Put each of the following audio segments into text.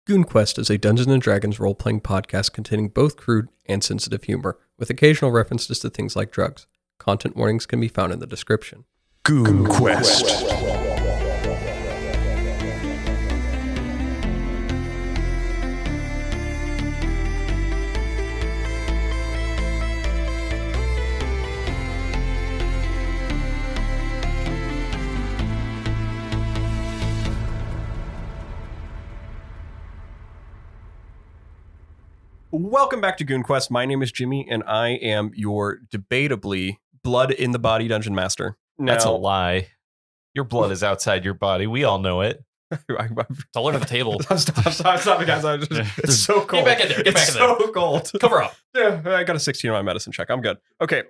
GoonQuest is a Dungeons & Dragons role-playing podcast containing both crude and sensitive humor, with occasional references to things like drugs. Content warnings can be found in the description. GoonQuest. Welcome back to GoonQuest. My name is Jimmy, and I am your debatably blood-in-the-body dungeon master. Now, That's a lie. Your blood is outside your body. We all know it. It's all over the table. Stop it, guys. It's so cold. Get back in there. Get back in there. It's so cold. Cover up. Yeah, I got a 16 on my medicine check. I'm good. Okay.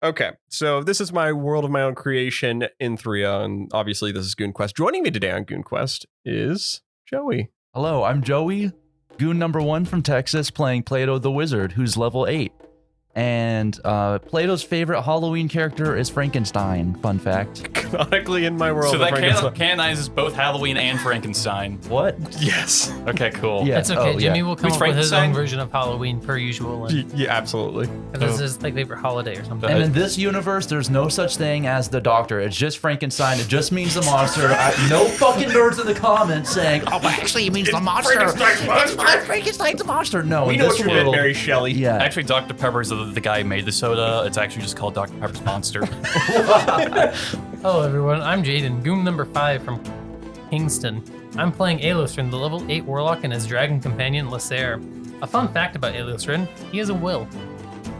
Okay. So this is my world of my own creation in Thria, and obviously this is GoonQuest. Joining me today on GoonQuest is Joey. Hello, I'm Joey, Goon number 1 from Texas, playing Plato the Wizard, who's level 8. And Plato's favorite Halloween character is Frankenstein, fun fact. Canonically in my world. So that Frankenstein. canonizes both Halloween and Frankenstein. What? Yes. Okay, cool. Yeah. That's okay. Oh, Jimmy yeah. will come Who's up with his own Frankenstein? version of Halloween per usual. And Yeah, absolutely. this is like favorite holiday or something. And in this universe, there's no such thing as the Doctor. It's just Frankenstein. It just means the monster. No fucking nerds in the comments saying, "Oh, actually, it means the monster. It's not Frankenstein's the monster." No, We in know this what you meant, world, Mary Shelley. yeah. Actually, Dr. Pepper's the guy who made the soda. It's actually just called Dr. Pepper's Monster. Hello, everyone. I'm Jayden, Goon number 5 from Kingston. I'm playing Alosrin, the level 8 warlock, and his dragon companion, Lehsair. A fun fact about Alosrin, he has a will.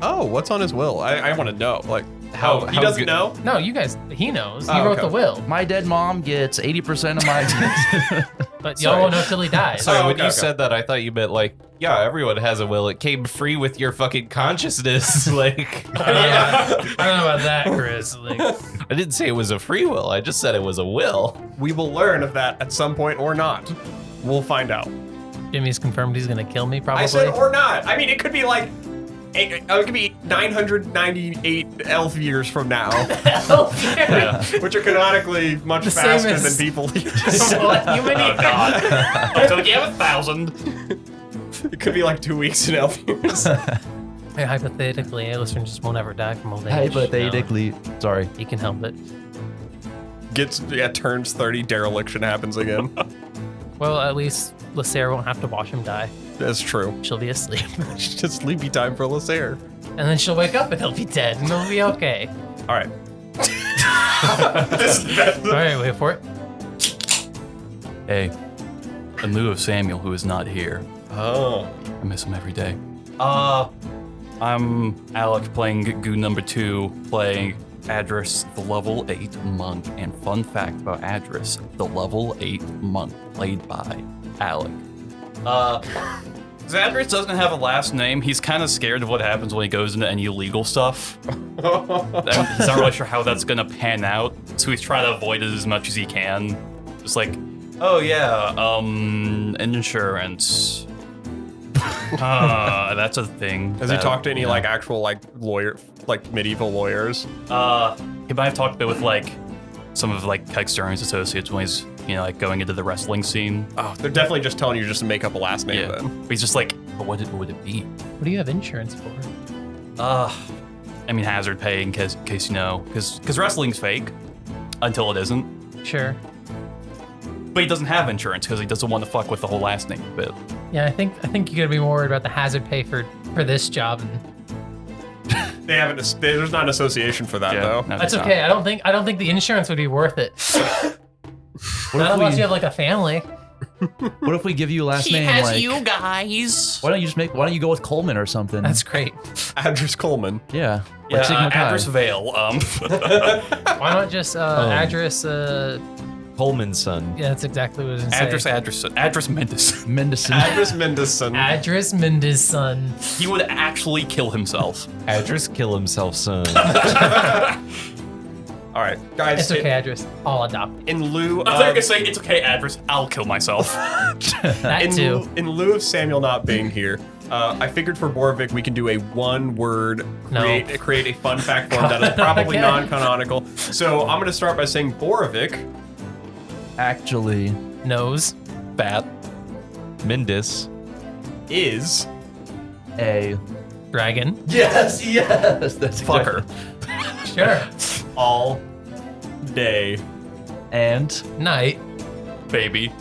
Oh, what's on his will? I want to know. Like, he how doesn't good- know? No, you guys, he knows. He Oh, wrote okay. the will, My dead mom gets 80% of my. but y'all won't know till he dies. Sorry, Oh, when okay, you okay. said that, I thought you meant like, yeah, everyone has a will. It came free with your fucking consciousness. Like, I don't know about that, Chris. Like, I didn't say it was a free will. I just said it was a will. We will learn of that at some point or not. We'll find out. Jimmy's confirmed he's gonna kill me, probably. I said or not. I mean, it could be like, it could be 998 elf years from now, Yeah. which are canonically much The same faster as- than people. Oh, God. So you have 1,000. It could be like 2 weeks in elf years. Hey, hypothetically, Alosrin just won't ever die from old age. Hypothetically, sorry. He can help it. Turns 30, dereliction happens again. Well, at least Lehsair won't have to watch him die. That's true. She'll be asleep. It's just sleepy time for Lehsair. And then she'll wake up and he'll be dead, and it'll be okay. All right. This is the best. All right, wait for it. Hey, in lieu of Samuel, who is not here, Oh. I miss him every day. I'm Alek playing Goon number 2, playing Adras, the level 8 monk. And fun fact about Adras, the level 8 monk, played by Alek. Adras doesn't have a last name. He's kind of scared of what happens when he goes into any illegal stuff. He's not really sure how that's gonna pan out, so he's trying to avoid it as much as he can. Just like, oh yeah, insurance. That's a thing. Has he talked to any like actual like lawyer, like medieval lawyers? He might have talked a bit with like some of like Kike Stern's associates when he's like going into the wrestling scene. Oh, they're definitely just telling you just to make up a last name Yeah, then. but he's just like, but what would it be? What do you have insurance for? I mean hazard pay in case you know, because wrestling's fake until it isn't. Sure. But he doesn't have insurance because he doesn't want to fuck with the whole last name bit. Yeah, I think you gotta be more worried about the hazard pay for this job. And They haven't. There's not an association for that though. no, that's it's okay. I don't think the insurance would be worth it. Not unless you have like a family. What if we give you a last name like? guys. Why don't you go with Coleman or something? That's great. Adras Coleman. yeah. Yeah, Like Sigma Chi. Adras Vale. Why not just address? Coleman's son. Yeah, that's exactly what it was. Adras Mendes. Mendelssohn. Adras Mendelssohn. Address Mendes' son. He would actually kill himself. Adras kill himself son. All right, guys. It's okay, address. I'll adopt. In lieu I thought you were of gonna say it's okay, Adras. I'll kill myself. That in, too. in lieu of Samuel not being here, I figured for Boravik we can do a one-word create a fun fact form that is probably Okay. non-canonical. So I'm going to start by saying Boravik Actually, Nose. Bat. Mendis Is A. Dragon. Yes, that's fucker Sure. all day. And Night. Baby. All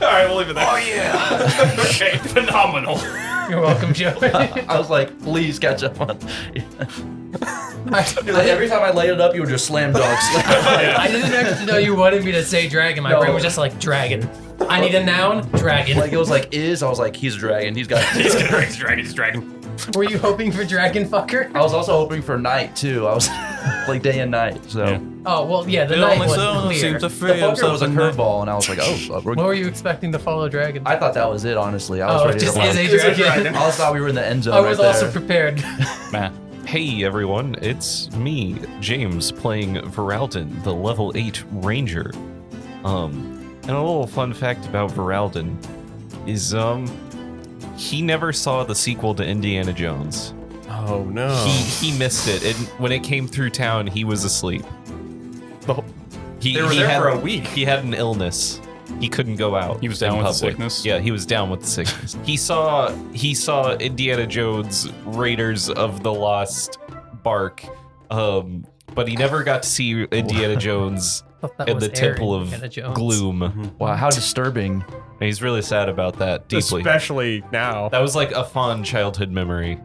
right, we'll leave it there. Oh yeah. Okay, phenomenal. You're welcome, Joe. I was like, please catch up on. You're like, every time I laid it up, you would just slam dunk. I didn't actually know you wanted me to say dragon. My No. brain was just like dragon. I need a noun. Dragon. Like it was like I was like, he's a dragon. He's got. He's dragon. Were you hoping for dragon fucker? I was also hoping for night too. I was like day and night. So Yeah. Oh well, yeah. The night one clear. the fucker was a curveball, and I was like, oh. What were you expecting to follow dragon? I thought that was it. Honestly, I was Oh, it ready just to. is a laugh. dragon. I always thought we were in the end zone. I was right also there. prepared. Man. Hey everyone, it's me, James, playing Voralden, the level 8 ranger. And a little fun fact about Voralden is he never saw the sequel to Indiana Jones. Oh no. He missed it. And when it came through town, he was asleep. He, They were he there had, for a week. He had an illness. He couldn't go out. He was down in with the public. sickness? Yeah, he was down with the sickness. He saw Indiana Jones Raiders of the Lost Bark, but he never got to see Indiana Jones Thought that in was the Temple of Indiana Jones. Gloom. Wow, how disturbing. And he's really sad about that deeply. Especially now. That was like a fond childhood memory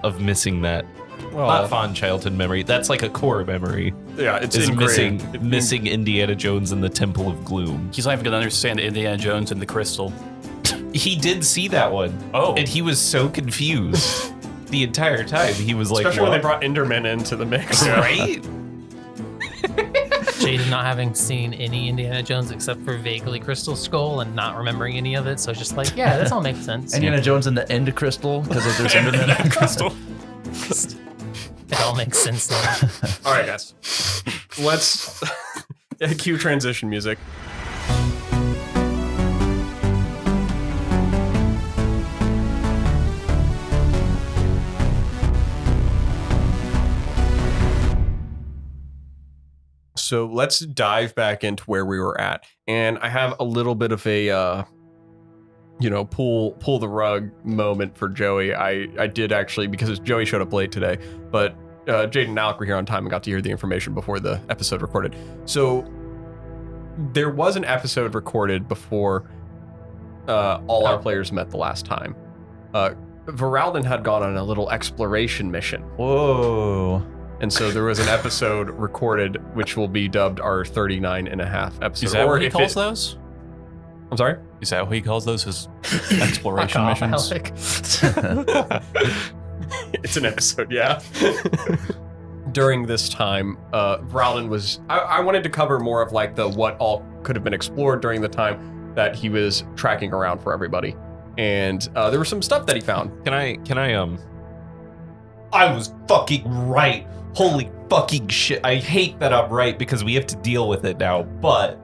of missing that. Not fond childhood memory. That's like a core memory. Yeah, it's Is ingrained. missing Indiana Jones in the Temple of Gloom. He's not even gonna understand Indiana Jones and the crystal. He did see that one. Oh. And he was so confused the entire time. He was like, Especially when they what? brought Enderman into the mix. Right? Jayden not having seen any Indiana Jones except for vaguely Crystal Skull and not remembering any of it, so it's just like, yeah, this all makes sense. Indiana Jones in the end crystal because of there's Enderman. Crystal. It all makes sense now. All right, guys. Let's cue transition music. So let's dive back into where we were at. And I have a little bit of a, pull the rug moment for Joey. I did actually, because Joey showed up late today, but Jayden and Alek were here on time and got to hear the information before the episode recorded. So there was an episode recorded before all our players met the last time. Voralden had gone on a little exploration mission. Whoa. And so there was an episode recorded, which will be dubbed our 39 and a half episode. Is that Or what he if calls it- those? I'm sorry? Is that what he calls those? His exploration Fuck off, missions? Alek. It's an episode, yeah. During this time, Voralden was... I wanted to cover more of like the what all could have been explored during the time that he was tracking around for everybody. And there was some stuff that he found. Can I I was fucking right. Holy fucking shit. I hate that I'm right because we have to deal with it now, but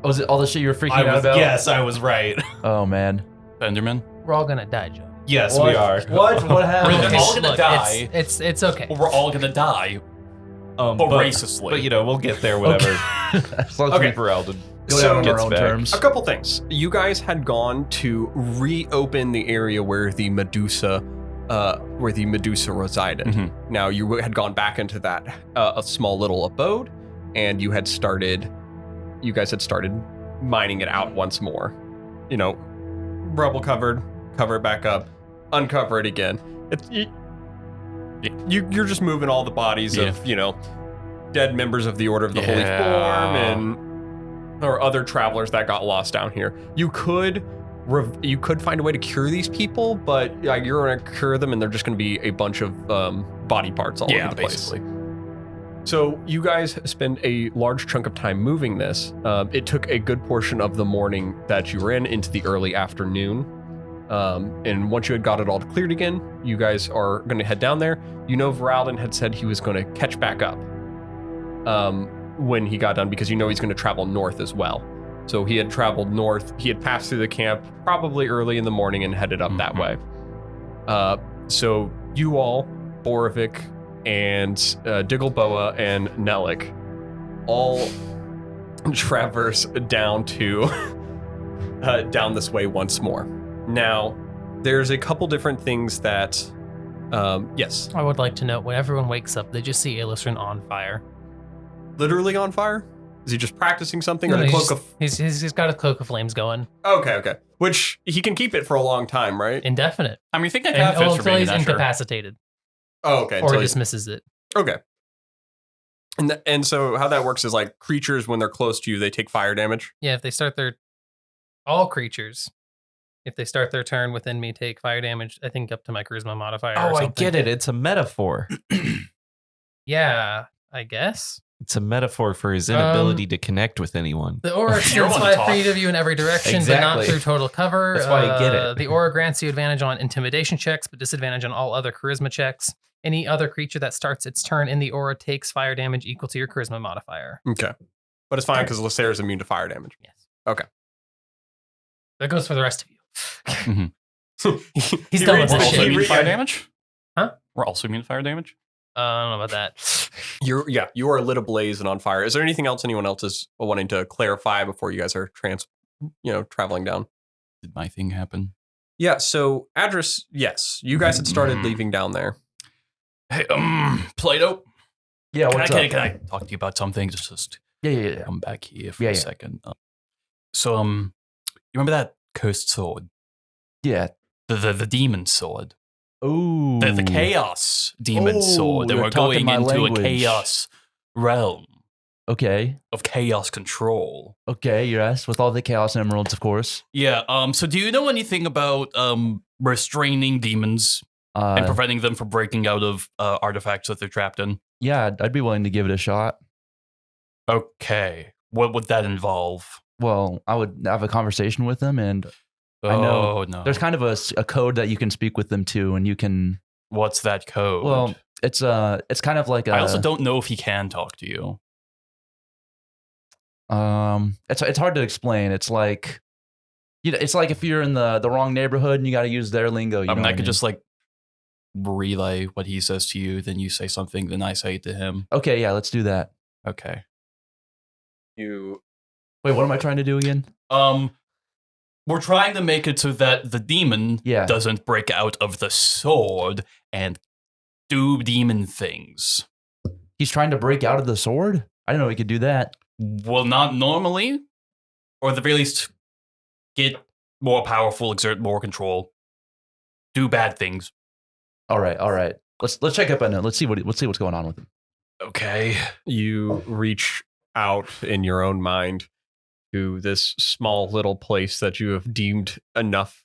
Was it all the shit you were freaking out about? yes, I was right. Oh man. Enderman? We're all gonna die, Joe. Yes, we are. What? What We're happened? all gonna die. It's okay. We're all gonna die. But Voraciously. we'll get there, whatever. As long as Okay. we Voralden. go down on gets our own back. terms. A couple things. You guys had gone to reopen the area where the Medusa resided. Mhm. Now you had gone back into that a small little abode, and you guys had started mining it out once more. Rubble covered, cover it back up, uncover it again. You're just moving all the bodies of dead members of the Order of the Holy Form or other travelers that got lost down here. You could find a way to cure these people, but you're going to cure them and they're just going to be a bunch of body parts all over the basically. place. So you guys spend a large chunk of time moving this. It took a good portion of the morning that you were into the early afternoon. And once you had got it all cleared again, you guys are going to head down there. Voralden had said he was going to catch back up when he got done, because he's going to travel north as well. So he had traveled north. He had passed through the camp probably early in the morning and headed up that way. So you all, Boravik and Diggleboa and Nelik, all traverse down to down this way once more. Now, there's a couple different things that, yes, I would like to note when everyone wakes up, they just see Alosrin on fire. literally on fire. Is he just practicing something, No, or the he's cloak just- he's got a cloak of flames going. of? Okay. Which he can keep it for a long time, right? Indefinite. I mean, I think I And, have fits for until being he's that sure. incapacitated. Oh, okay. Or until he- dismisses it. Okay. And so how that works is like creatures, when they're close to you, they take fire damage. Yeah, if they start all creatures, if they start their turn within me, take fire damage, I think up to my charisma modifier or Oh, I something. get it. It's a metaphor. Yeah, I guess. It's a metaphor for his inability to connect with anyone. The aura You're extends one to 5 talk. feet of you in every direction, but not Exactly. through total cover. That's why I get it. The aura grants you advantage on intimidation checks, but disadvantage on all other charisma checks. Any other creature that starts its turn in the aura takes fire damage equal to your charisma modifier. Okay. But it's fine because Lehsair is immune to fire damage. Yes. Okay. That goes for the rest of you. He's He done reads with We're this also shit. immune to fire damage? Huh? We're also immune to fire damage? I don't know about that. You are lit ablaze and on fire. Is there anything else anyone else is wanting to clarify before you guys are traveling down? Did my thing happen? Yeah, so Adras, yes, you guys had started leaving down there. Hey, Plato, Yeah, can what's I up? talk to you about something? Just Yeah. come back here for Yeah, a yeah. second. You remember that cursed sword? Yeah. The demon sword? Ooh. The chaos demon Oh, sword. And you're we're talking going my into language. a chaos realm Okay. of chaos control. Okay, yes, with all the Chaos Emeralds, of course. Yeah, so do you know anything about restraining demons and preventing them from breaking out of artifacts that they're trapped in? Yeah, I'd be willing to give it a shot. Okay. What would that involve? Well, I would have a conversation with them, and I know Oh, no. there's kind of a code that you can speak with them to, and you can. What's that code? Well, it's kind of like a. I also don't know if he can talk to you. It's hard to explain. It's like, it's like if you're in the wrong neighborhood and you got to use their lingo. You know I what could just like relay what he says to you, then you say something, then I say it to him. Okay, yeah, let's do that. Okay. Wait, what am I trying to do again? We're trying to make it so that the demon doesn't break out of the sword and do demon things. He's trying to break out of the sword? I didn't know he could do that. Well, not normally, or at the very least, get more powerful, exert more control, do bad things. All right. Let's check up on it. Let's see what's going on with him. Okay. You reach out in your own mind to this small little place that you have deemed enough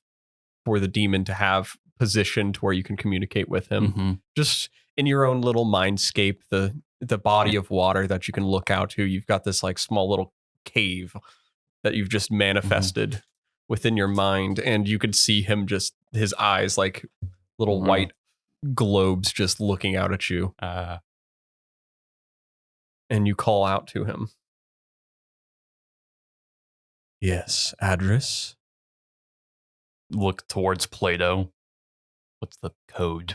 for the demon to have positioned where you can communicate with him. Mhm. Just in your own little mindscape, the body of water that you can look out to. You've got this like small little cave that you've just manifested within your mind, and you could see him, just his eyes like little white globes just looking out at you. And you call out to him. Yes, Adras. Look towards Plato. What's the code?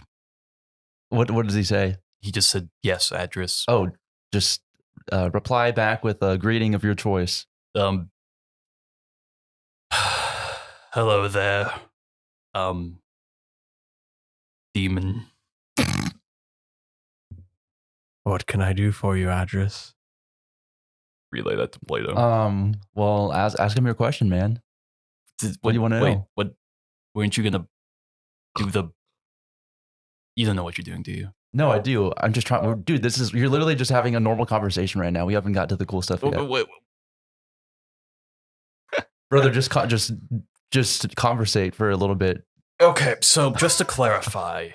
What does he say? He just said, yes, address. Oh, just reply back with a greeting of your choice. Hello there. Demon. What can I do for you, Adras? Relay that to Plato. Well, ask him your question, man. What do you want to know? What? Weren't you gonna do the? You don't know what you're doing, do you? No, I do. I'm just trying. Dude, you're literally just having a normal conversation right now. We haven't got to the cool stuff yet. Wait. Brother, just conversate for a little bit. Okay, so just to clarify,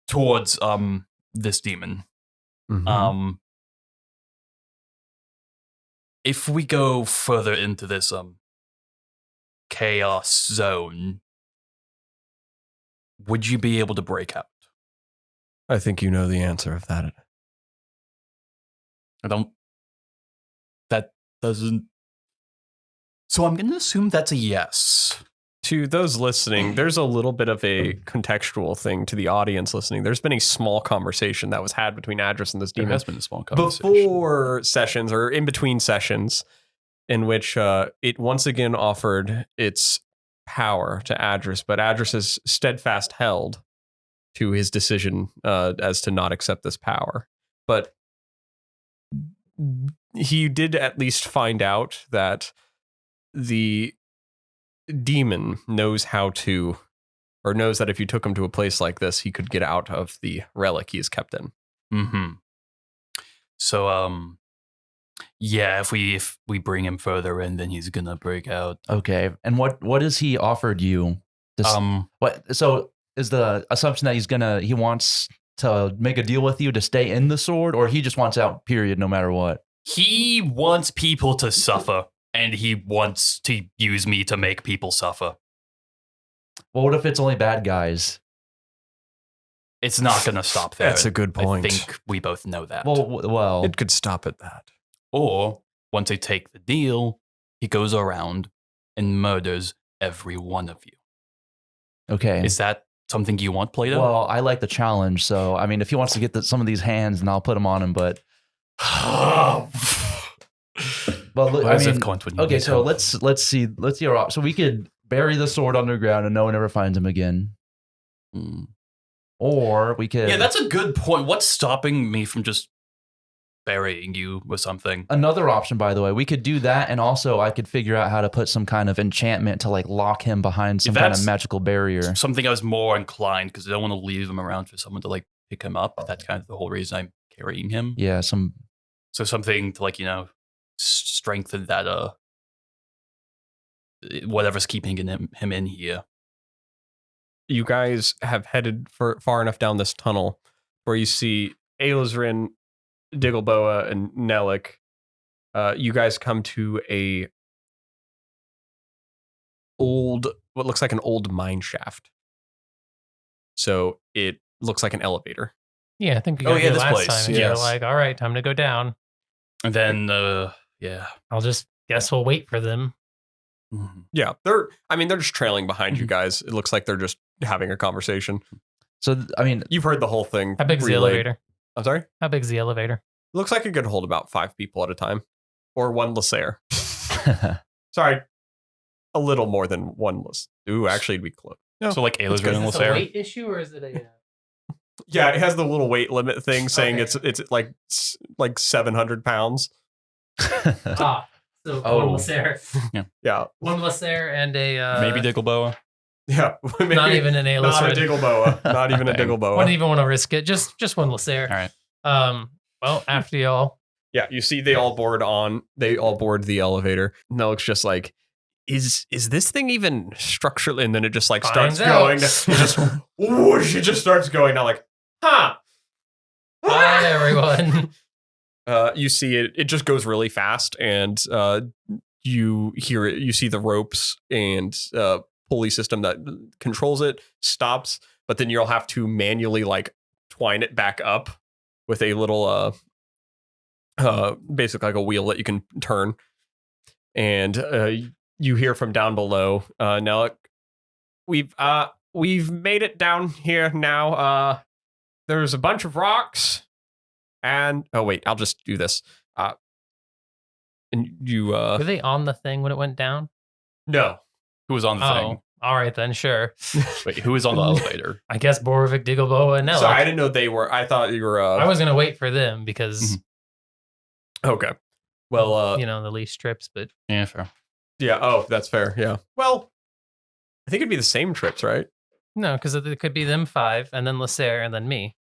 towards this demon, if we go further into this chaos zone, would you be able to break out? I think you know the answer of that. That doesn't. So I'm going to assume that's a yes. To those listening, there's a little bit of a contextual thing to the audience listening. There's been a small conversation that was had between Adras and this There demon has been a small conversation. before sessions or in between sessions. in which it once again offered its power to Adras, but Adras is steadfast held to his decision as to not accept this power. But he did at least find out that the demon knows how to, or knows that if you took him to a place like this, he could get out of the relic he is kept in. Mm-hmm. So, yeah, if we bring him further in, then he's gonna break out. Okay. And what has he offered you? What? So is the assumption that he wants to make a deal with you to stay in the sword, or he just wants out, period, no matter what? He wants people to suffer, and he wants to use me to make people suffer. Well, what if it's only bad guys? It's not going to stop there. That's a good point. I think we both know that. Well, It could stop at that. Or, once they take the deal, he goes around and murders every one of you. okay. Is that something you want, Plato? Well, I like the challenge, so I mean, if he wants to get some of these hands, then I'll put them on him. But look, Where's it going when you okay, need so help? let's see our op- So we could bury the sword underground and no one ever finds him again, or we could. Yeah, that's a good point. What's stopping me from just burying you with something? Another option, by the way, we could do that, and also I could figure out how to put some kind of enchantment to like lock him behind some kind of that's magical barrier. Something I was more inclined because I don't want to leave him around for someone to like pick him up. That's kind of the whole reason I'm carrying him. Yeah, some. So something to like, strengthen that whatever's keeping him in here. You guys have headed far enough down this tunnel where you see Alosrin, Diggleboa, and Nellick. You guys come to what looks like an old mine shaft. So it looks like an elevator. Yeah, I think we Oh, got yeah, here this last place. time. And Yes. you're like, all right, time to go down. And then, yeah. I'll just guess we'll wait for them. Mm-hmm. Yeah, they're just trailing behind you guys. It looks like they're just having a conversation. So I mean, You've heard the whole thing. How big's the relayed. elevator? I'm sorry? How big's the elevator? Looks like it could hold about 5 people at a time. Or one Lehsair. Sorry. A little more than one Lehsair. Ooh, actually, it'd be close. No, So like Alosrin good. and Is this a Lehsair. weight issue or is it a... yeah, it has the little weight limit thing saying Okay. it's like 700 pounds. So Oh. one Lehsair. Yeah. One Lehsair and a... Maybe Diggleboa. Yeah. Maybe not even an Not a Alosrin. Diggleboa. Not even a Dang. Diggleboa. Wouldn't even want to risk it. Just one Lehsair. All right. Well, after y'all... Yeah, you see they all board the elevator. Nellick's just like, is this thing even structural? And then it just like starts Finds out. going. It just whoosh, it just starts going now like, huh. Bye, everyone. You see it just goes really fast, and you hear it. You see the ropes and pulley system that controls it stops, but then you'll have to manually like twine it back up with a little basically like a wheel that you can turn. And you hear from down below, now we've made it down here now. There's a bunch of rocks. And oh wait, I'll just do this. And you Were they on the thing when it went down? no. Who was on the Oh, all right then, sure. thing? Wait, who was on the elevator? I guess Boravik, Diggleboa, and Nellick. Sorry, I didn't know they were. I thought you were. I was gonna wait for them because Okay. Well, the least trips, but Yeah, fair. yeah. Oh, that's fair. Yeah. Well, I think it'd be the same trips, right? no, because it could be them 5 and then Lehsair and then me.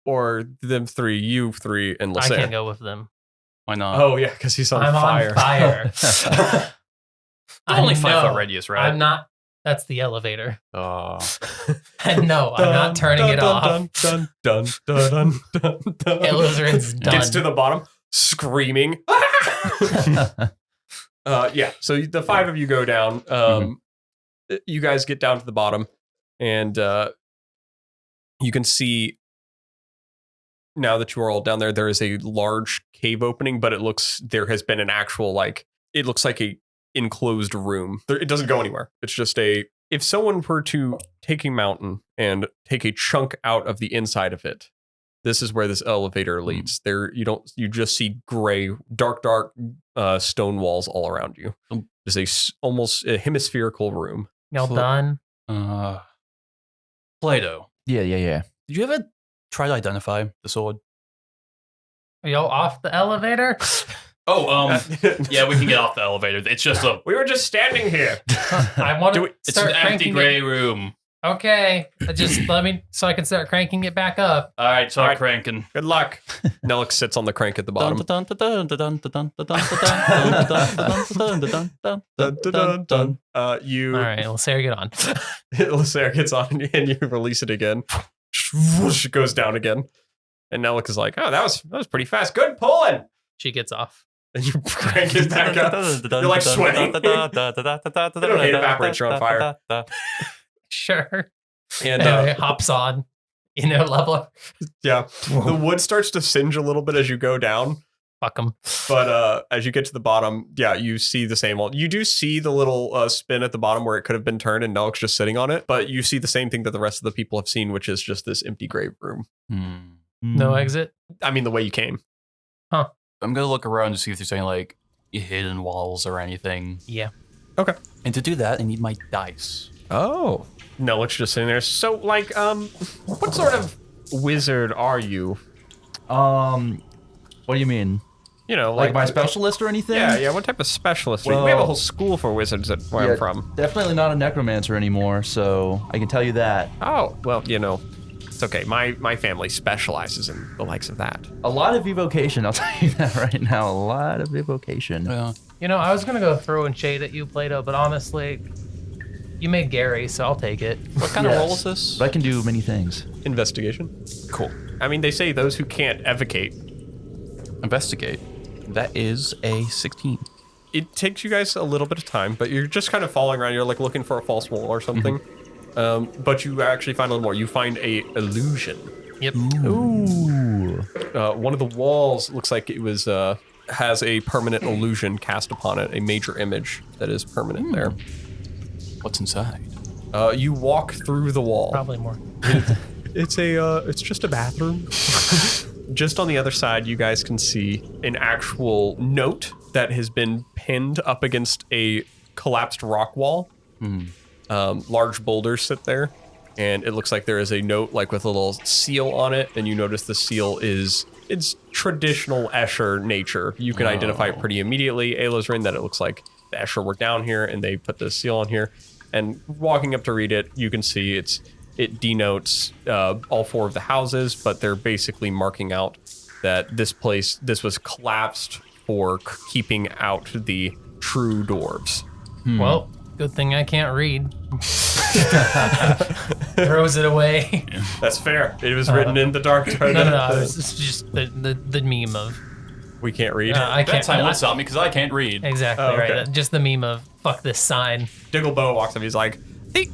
Or them 3, you 3, and I can't Lehsair. go with them. Why not? Oh yeah, because he's on I'm fire. on fire. Only 5 know. foot radius, right? I'm not. That's the elevator. Oh. And no, I'm not turning it off. Dun, dun, dun, dun, dun, dun. Alosrin's done. Gets to the bottom, screaming. Yeah. So the 5 of you go down. You guys get down to the bottom, and you can see now that you are all down there. There is a large cave opening, but there has been an actual it looks like a enclosed room. It doesn't go anywhere. It's just if someone were to take a mountain and take a chunk out of the inside of it, This is where this elevator leads. There, you just see gray, dark stone walls all around you. There's almost a hemispherical room. Y'all done? Plato, Yeah. did you ever try to identify the sword? Are y'all off the elevator? Oh, yeah, we can get off the elevator. It's just We were just standing here. I want to it's start an empty cranking gray it. room. Okay, just let me so I can start cranking it back up. All right, start All right. cranking. Good luck. Nellick sits on the crank at the bottom. You All right, Lehsair, get on. Lehsair gets on and you release it again. Whoosh, it goes down again. And Nellick is like, oh, that was pretty fast. Good pulling. She gets off. And you crank it back up. You're like sweating. Okay, it evaporates, you're on fire. Sure. And It hops on. Level. yeah, the wood starts to singe a little bit as you go down. Fuck them. But as you get to the bottom, yeah, you see the same. You do see the little spin at the bottom where it could have been turned and Nellick's just sitting on it. But you see the same thing that the rest of the people have seen, which is just this empty grave room. No exit. I mean, the way you came. I'm gonna look around to see if there's any like hidden walls or anything. Yeah. Okay. And to do that, I need my dice. Oh. Nellick's just sitting there. So, like, what sort of wizard are you? What do you mean? You know, Like my specialist or anything? Yeah. What type of specialist? Well, we have a whole school for wizards at where I'm from. Definitely not a necromancer anymore, so I can tell you that. Oh, well, it's okay. My family specializes in the likes of that. A lot of evocation, I'll tell you that right now. A lot of evocation. Yeah. I was gonna go throw and shade at you, Plato, but honestly, you made Gary, so I'll take it. What kind of roll is this? But I can do many things. Investigation. Cool. I mean, they say those who can't evocate. Investigate. That is a 16. It takes you guys a little bit of time, but you're just kind of following around. You're like looking for a false wall or something. But you actually find a little more. You find a illusion. Yep. Ooh. One of the walls looks like it was has a permanent illusion cast upon it, a major image that is permanent there. What's inside? You walk through the wall. Probably more. It's just a bathroom. Just on the other side, you guys can see an actual note that has been pinned up against a collapsed rock wall. Large boulders sit there, and it looks like there is a note like with a little seal on it, and you notice the seal it's traditional Escher nature. You can identify it pretty immediately, Alosrin, that it looks like the Escher were down here and they put the seal on here. And walking up to read it, you can see it denotes all four of the houses, but they're basically marking out that this was collapsed for keeping out the true dwarves. Well, good thing I can't read. Throws it away. That's fair. It was written in the dark. No. It's just the meme of We can't read. I That can't. time won't stop me because I can't read. Exactly Oh, okay. right. Just the meme of fuck this sign. Digglebow walks up. He's like, they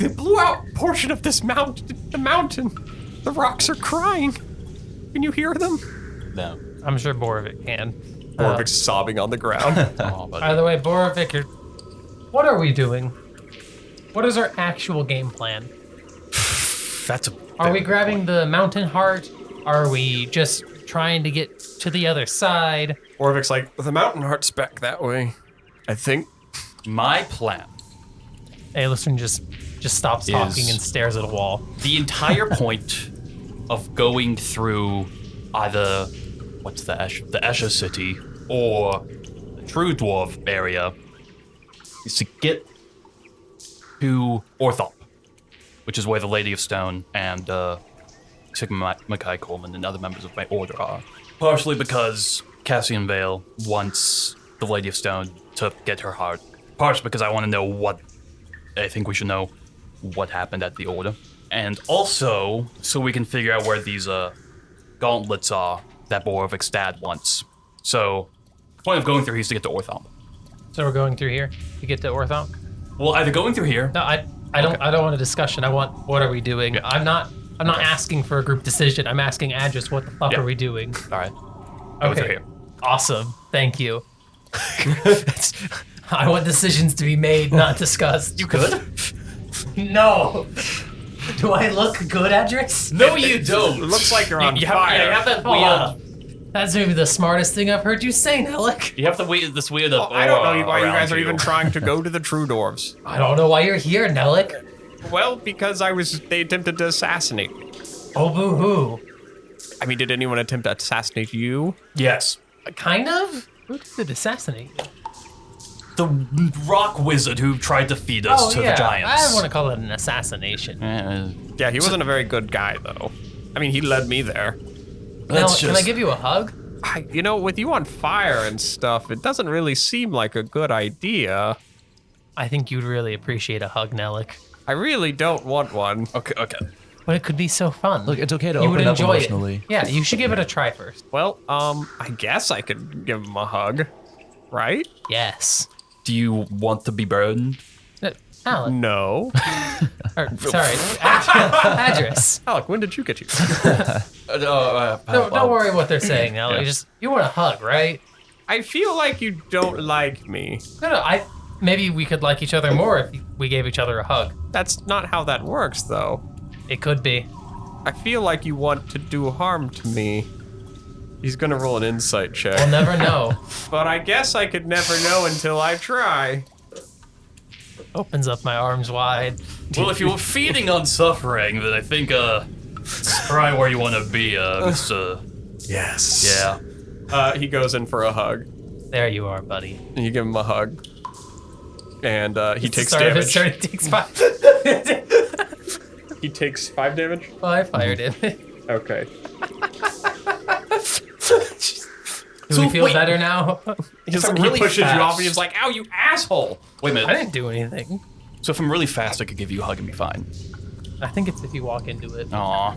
blew out a portion of this mountain. The mountain. The rocks are crying. Can you hear them? No. I'm sure Boravik can. Boravik's sobbing on the ground. Oh, but By the way, Boravik, what are we doing? What is our actual game plan? that's a. Are we grabbing the mountain heart? Are we just trying to get to the other side? Boravik's like, the mountain heart's back that way, I think. My plan. Alosrin just stops talking and stares at a wall. The entire point of going through either what's the Escher city or the True Dwarf area is to get to Orthop, which is where the Lady of Stone and Sigma Mackay Coleman and other members of my order are. Partially because Cassian Vale wants the Lady of Stone to get her heart. Partially because I want to know what I think we should know what happened at the order. And also, so we can figure out where these gauntlets are that Boravik's dad wants. So, the point of going through here is to get to Orthop. So we're going through here to get to Orthop? Well, either going through here. No, I don't want a discussion. I want what are we doing? Yeah. I'm not asking for a group decision. I'm asking Adras what the fuck Yeah. are we doing? All right. Go through here. Awesome. Thank you. I want decisions to be made, not discussed. You could. No. Do I look good, Adras? No, you don't. It looks like you're on you fire. you have that Oh, weird. that's maybe the smartest thing I've heard you say, Alek. You have the weird. This weird. I don't know why you around guys are even trying to go to the True Dwarves. I don't know why you're here, Nellick. Well, because they attempted to assassinate me. Oh, boo-hoo. I mean, did anyone attempt to assassinate you? Yes. Kind of? Who did assassinate you? The rock wizard who tried to feed us to the giants. I want to call it an assassination. Yeah, he wasn't a very good guy, though. I mean, he led me there. Nellick, can I give you a hug? With you on fire and stuff, it doesn't really seem like a good idea. I think you'd really appreciate a hug, Nellick. I really don't want one. Okay. But it could be so fun. Look, it's okay to you would open up enjoy emotionally. it. Yeah, you should give it a try first. Well, I guess I could give him a hug, right? Yes. Do you want to be burned? Alek. No. Sorry, Adras. Alec, when did you get you? Don't worry what they're saying, Alek. You want a hug, right? I feel like you don't like me. No, maybe we could like each other more if we gave each other a hug. That's not how that works, though. It could be. I feel like you want to do harm to me. He's gonna roll an insight check. We'll never know. But I guess I could never know until I try. Opens up my arms wide. Well, if you were feeding on suffering, then I think it's probably where you want to be, Mr. Yes. Yeah. He goes in for a hug. There you are, buddy. And you give him a hug. And he takes Start of his damage. turn, it takes 5. He takes 5 damage? Well, I fired him. Okay. Do we feel better now? He really pushes you fast. off and he's like, ow, you asshole! Wait a I minute. didn't do anything. So if I'm really fast, I could give you a hug and be fine. I think it's if you walk into it. Aw.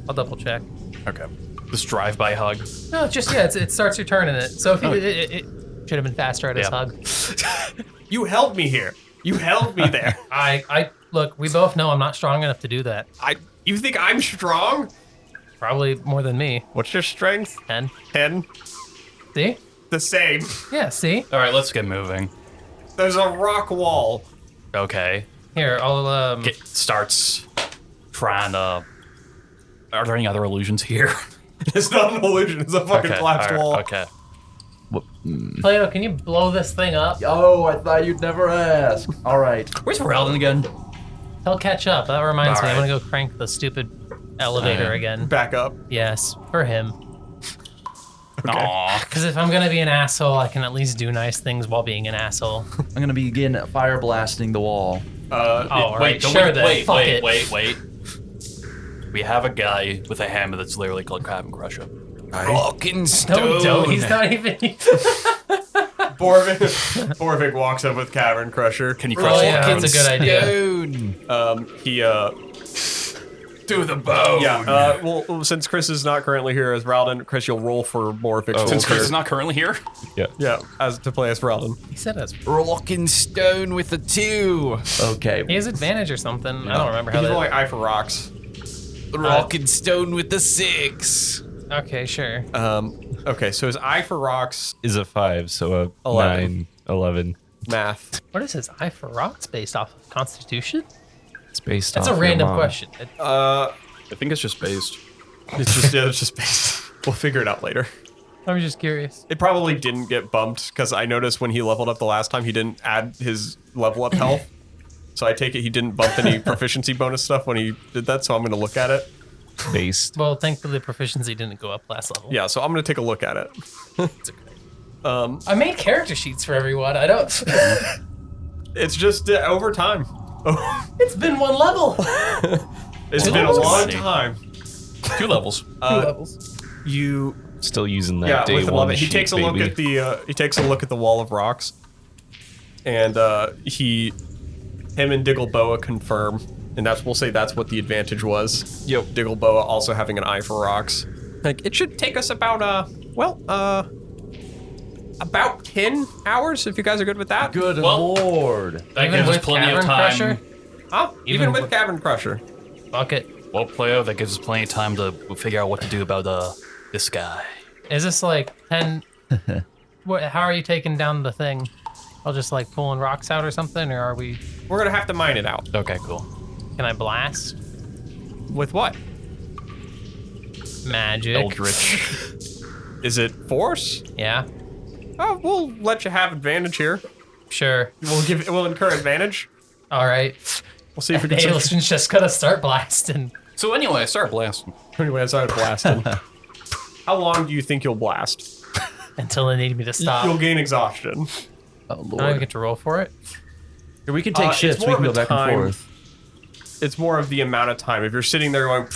I'll double check. Okay. This drive-by hug. No, it starts your turn in it. So if it should have been faster at his Yeah. hug. You held me here. You held me there. I look, we both know I'm not strong enough to do that. You think I'm strong? Probably more than me. What's your strength? 10. 10? See? The same. Yeah, see? All right, let's get moving. There's a rock wall. Okay. Here, I'll Starts trying to... Are there any other illusions here? It's not an illusion. It's a fucking Okay, collapsed all right, wall. Okay. Plato, can you blow this thing up? Oh, I thought you'd never ask. All right. Where's Voralden again? He'll catch up. That reminds me, I'm Alright. gonna go crank the stupid elevator again. Back up. Yes, for him. Aw. Because if I'm gonna be an asshole, I can at least do nice things while being an asshole. I'm gonna begin fire blasting the wall. All right, Wait, sure then. Fuck it. wait. We have a guy with a hammer that's literally called Cavern Crusher. Rockin' No, stone. we don't. He's not even. Borvik walks up with Cavern Crusher. Can you Oh crush yeah, it? that's a good idea. Stone. He To the bone. Yeah, well, since Chris is not currently here as Voralden, Chris, you'll roll for Borvik's Since roll Chris here. is not currently here? Yeah, to play as Voralden. He said us. Rockin' stone with a 2. Okay. He has advantage or something. I don't remember how He's that. rolling eye for rocks. Rockin' stone with a 6. Okay, sure. Okay, so his eye for rocks, Is a 5, so a 11. 9, 11. math. What is his eye for rocks based off of Constitution? It's based That's off a your random mom. question. I think it's just based. It's just based. We'll figure it out later. I'm just curious. It probably didn't get bumped because I noticed when he leveled up the last time, he didn't add his level up health. So I take it he didn't bump any proficiency bonus stuff when he did that. So I'm going to look at it. Based. Well, thankfully, proficiency didn't go up last level. Yeah, so I'm going to take a look at it. I made character sheets for everyone. I don't. It's just over time. It's been one level. It's Two been a levels? long time. 2 levels. Two levels. You Still using that yeah, day with the one love it. He sheet, takes a look baby. at the wall of rocks, and him and Diggleboa confirm, and we'll say that's what the advantage was. Yep. Diggleboa also having an eye for rocks. Like it should take us about about 10 hours if you guys are good with that. Good Well- lord. That Even gives us with plenty of Cavern time. Crusher? Huh? Even Even with with- Cavern Crusher. Fuck it. Well, player, that gives us plenty of time to figure out what to do about this guy. Is this like 10? How are you taking down the thing? I'll just like pulling rocks out or something, or are we? We're gonna have to mine it out. Okay, cool. Can I blast? With what? Magic. Eldritch. Is it force? Yeah, Oh, we'll let you have advantage here. sure. We'll incur advantage. All right. We'll see if we can. Alosrin's just gonna start blasting. So anyway, start blasting. Anyway, I started blasting. How long do you think you'll blast? Until they need me to stop. You'll gain exhaustion. Oh I don't even lord. get to roll for it. Here, we can take It's shifts. We more can of go a back and time. forth. It's more of the amount of time. If you're sitting there going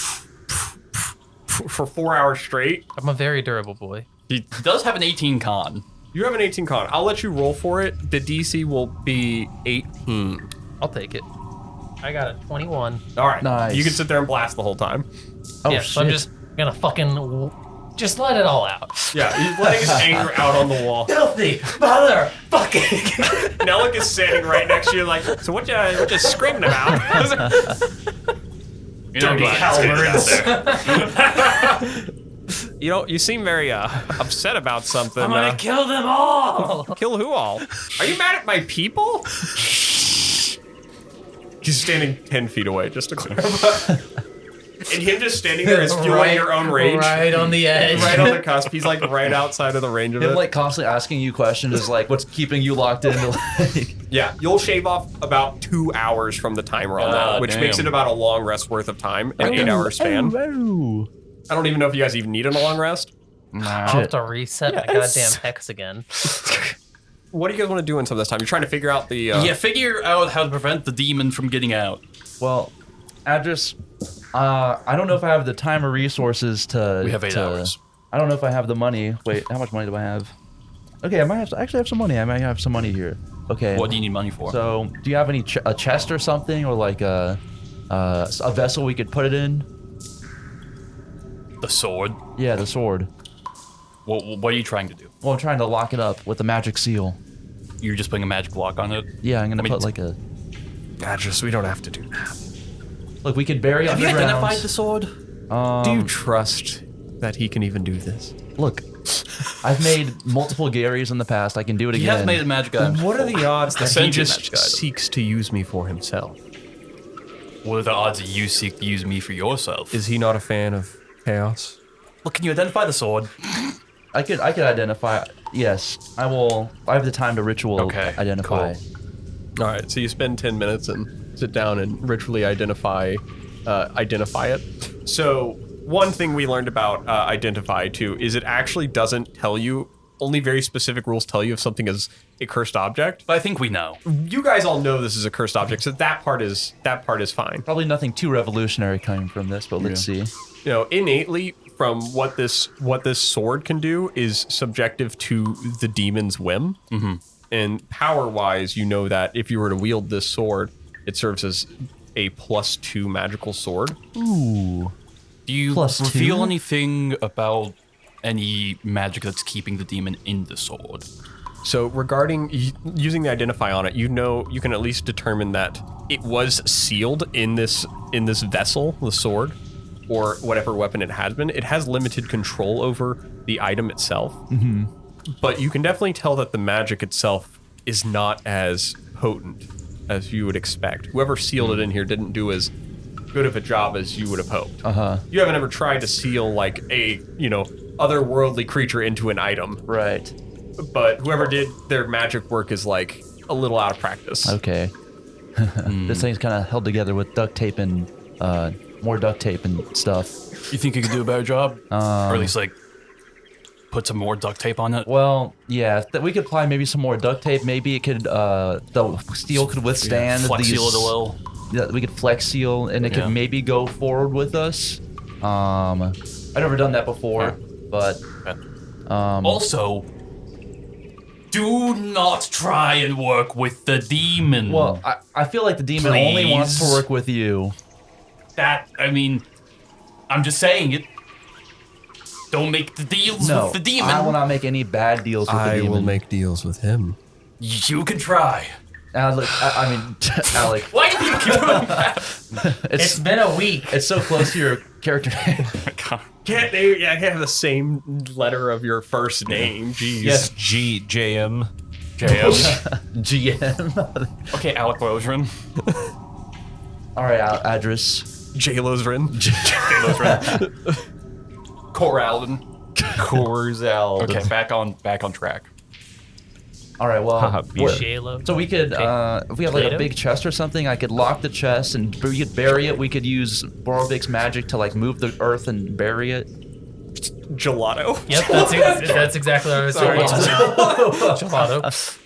for 4 hours straight, I'm a very durable boy. He does have an 18 con. you have an 18 con. I'll let you roll for it. The DC will be 18. I'll take it. I got a 21. All right. Nice. You can sit there and blast the whole time. Oh yeah, shit. so I'm just gonna fucking just let it all out. Yeah, he's letting his anger out on the wall. Filthy mother fucking. Nellick is standing right next to you, like, so what you screaming about? You know, You seem very upset about something. I'm gonna kill them all. Kill who all? Are you mad at my people? He's standing 10 feet away, just to clarify. And him just standing there is fueling your own rage. Right on the edge. Right on the cusp. He's like right outside of the range of Him it. like constantly asking you questions is like what's keeping you locked into like. Yeah, you'll shave off about 2 hours from the timer on that, which makes it damn. about a long rest worth of time, an 8-hour span. Oh, I don't even know if you guys even need a long rest. I'll have to reset my Yes. goddamn hex again. What do you guys want to do in some of this time? You're trying to figure out the... Yeah, figure out how to prevent the demon from getting out. well, Adras, I don't know if I have the time or resources to. We have 8 hours. I don't know if I have the money. Wait, how much money do I have? Okay, I might have actually have some money. I might have some money here. Okay. What do you need money for? So, do you have any a chest or something, or like a vessel we could put it in? The sword. Yeah, the sword. What are you trying to do? Well, I'm trying to lock it up with the magic seal. You're just putting a magic lock on it? Yeah, I'm gonna I mean, put like a. Adras, we don't have to do that. Look, we could bury Have you underground. identified the sword? Do you trust that he can even do this? Look, I've made multiple Garys in the past. I can do it He again. has made a magic item. What are the odds that he Essentially just magic item. seeks to use me for himself? What are the odds that you seek to use me for yourself? Is he not a fan of chaos? Look, can you identify the sword? I could identify. Yes, I will. I have the time to ritual Okay, identify. All right, so you spend 10 minutes and sit down and ritually identify it. So one thing we learned about identify too is it actually doesn't tell you. Only very specific rules tell you if something is a cursed object. But I think we know. You guys all know this is a cursed object, so that part is fine. Probably nothing too revolutionary coming from this, but let's see. You know, innately from what this sword can do is subjective to the demon's whim. Mm-hmm. And power-wise, you know that if you were to wield this sword, it serves as a +2 magical sword. Ooh. Do you Plus reveal 2? anything about any magic that's keeping the demon in the sword? So regarding using the identify on it, you know you can at least determine that it was sealed in this vessel, the sword, or whatever weapon it has been. It has limited control over the item itself. Mm-hmm. But you can definitely tell that the magic itself is not as potent as you would expect. Whoever sealed it in here didn't do as good of a job as you would have hoped. Uh-huh. You haven't ever tried to seal like a, otherworldly creature into an item. Right. But whoever did their magic work is like a little out of practice. Okay. This thing's kind of held together with duct tape and more duct tape and stuff. You think you could do a better job? Or at least like put some more duct tape on it? Well, yeah, we could apply maybe some more duct tape. Maybe it could, the steel could withstand Flex these. seal it a little. Yeah, we could flex seal, and it Yeah. could maybe go forward with us. I've never done that before, but Also, do not try and work with the demon. well, I feel like the demon only wants to Please. work with you. I'm just saying it. Don't make the deals No, with the demon. I will not make any bad deals with the I demon. will make deals with him. You can try. Alek, I mean, Alek, Why do you keep doing that? It's been a week. it's so close to your character name. Can't have the same letter of your first name. Jeez. Yes, JM. GM. Okay, Alek Alosrin. All right, Adras. Alosrin. Voralden. Corzal. Okay, back on track. All right, well, Shalo. so we could, if we have like a Plato? big chest or something, I could lock the chest and we could bury it. We could use Boravik's magic to like move the earth and bury it. Gelato. Yep, that's exactly what I was saying. Gelato.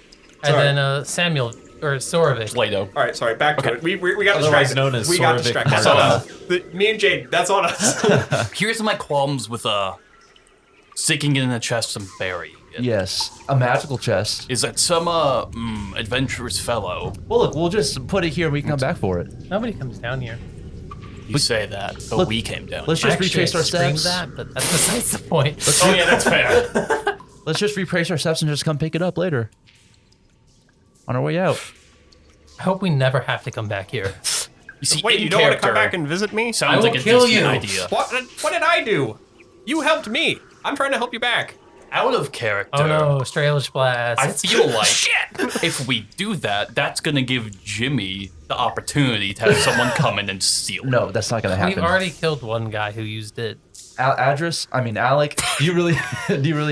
And then Samuel or Soravik. Plato. All right, sorry. Back to it. We got Otherwise distracted. known as we got Soravik distracted. Martell. Me and Jade. That's on us. Here's my qualms with sticking it in a chest and burying it. Yes, a magical chest. Is that some adventurous fellow? Well, look, we'll just put it here and we can come back for it. Nobody comes down here. You say that, but Let- we came down. Let's just Actually, retrace our I screamed steps. that, but that's besides the point. Oh yeah, that's fair. Let's just retrace our steps and just come pick it up later. On our way out. I hope we never have to come back here. You see, Wait, in you don't want to come character, back and visit me? Sounds I like will a kill decent you. idea. What did I do? You helped me. I'm trying to help you back. Out of character. Oh no, Stralish Blast. I feel like if we do that, that's gonna give Jimmy the opportunity to have someone come in and steal it. No, that's not gonna We've happen. already killed one guy who used it. Adras, I mean Alek. Do you really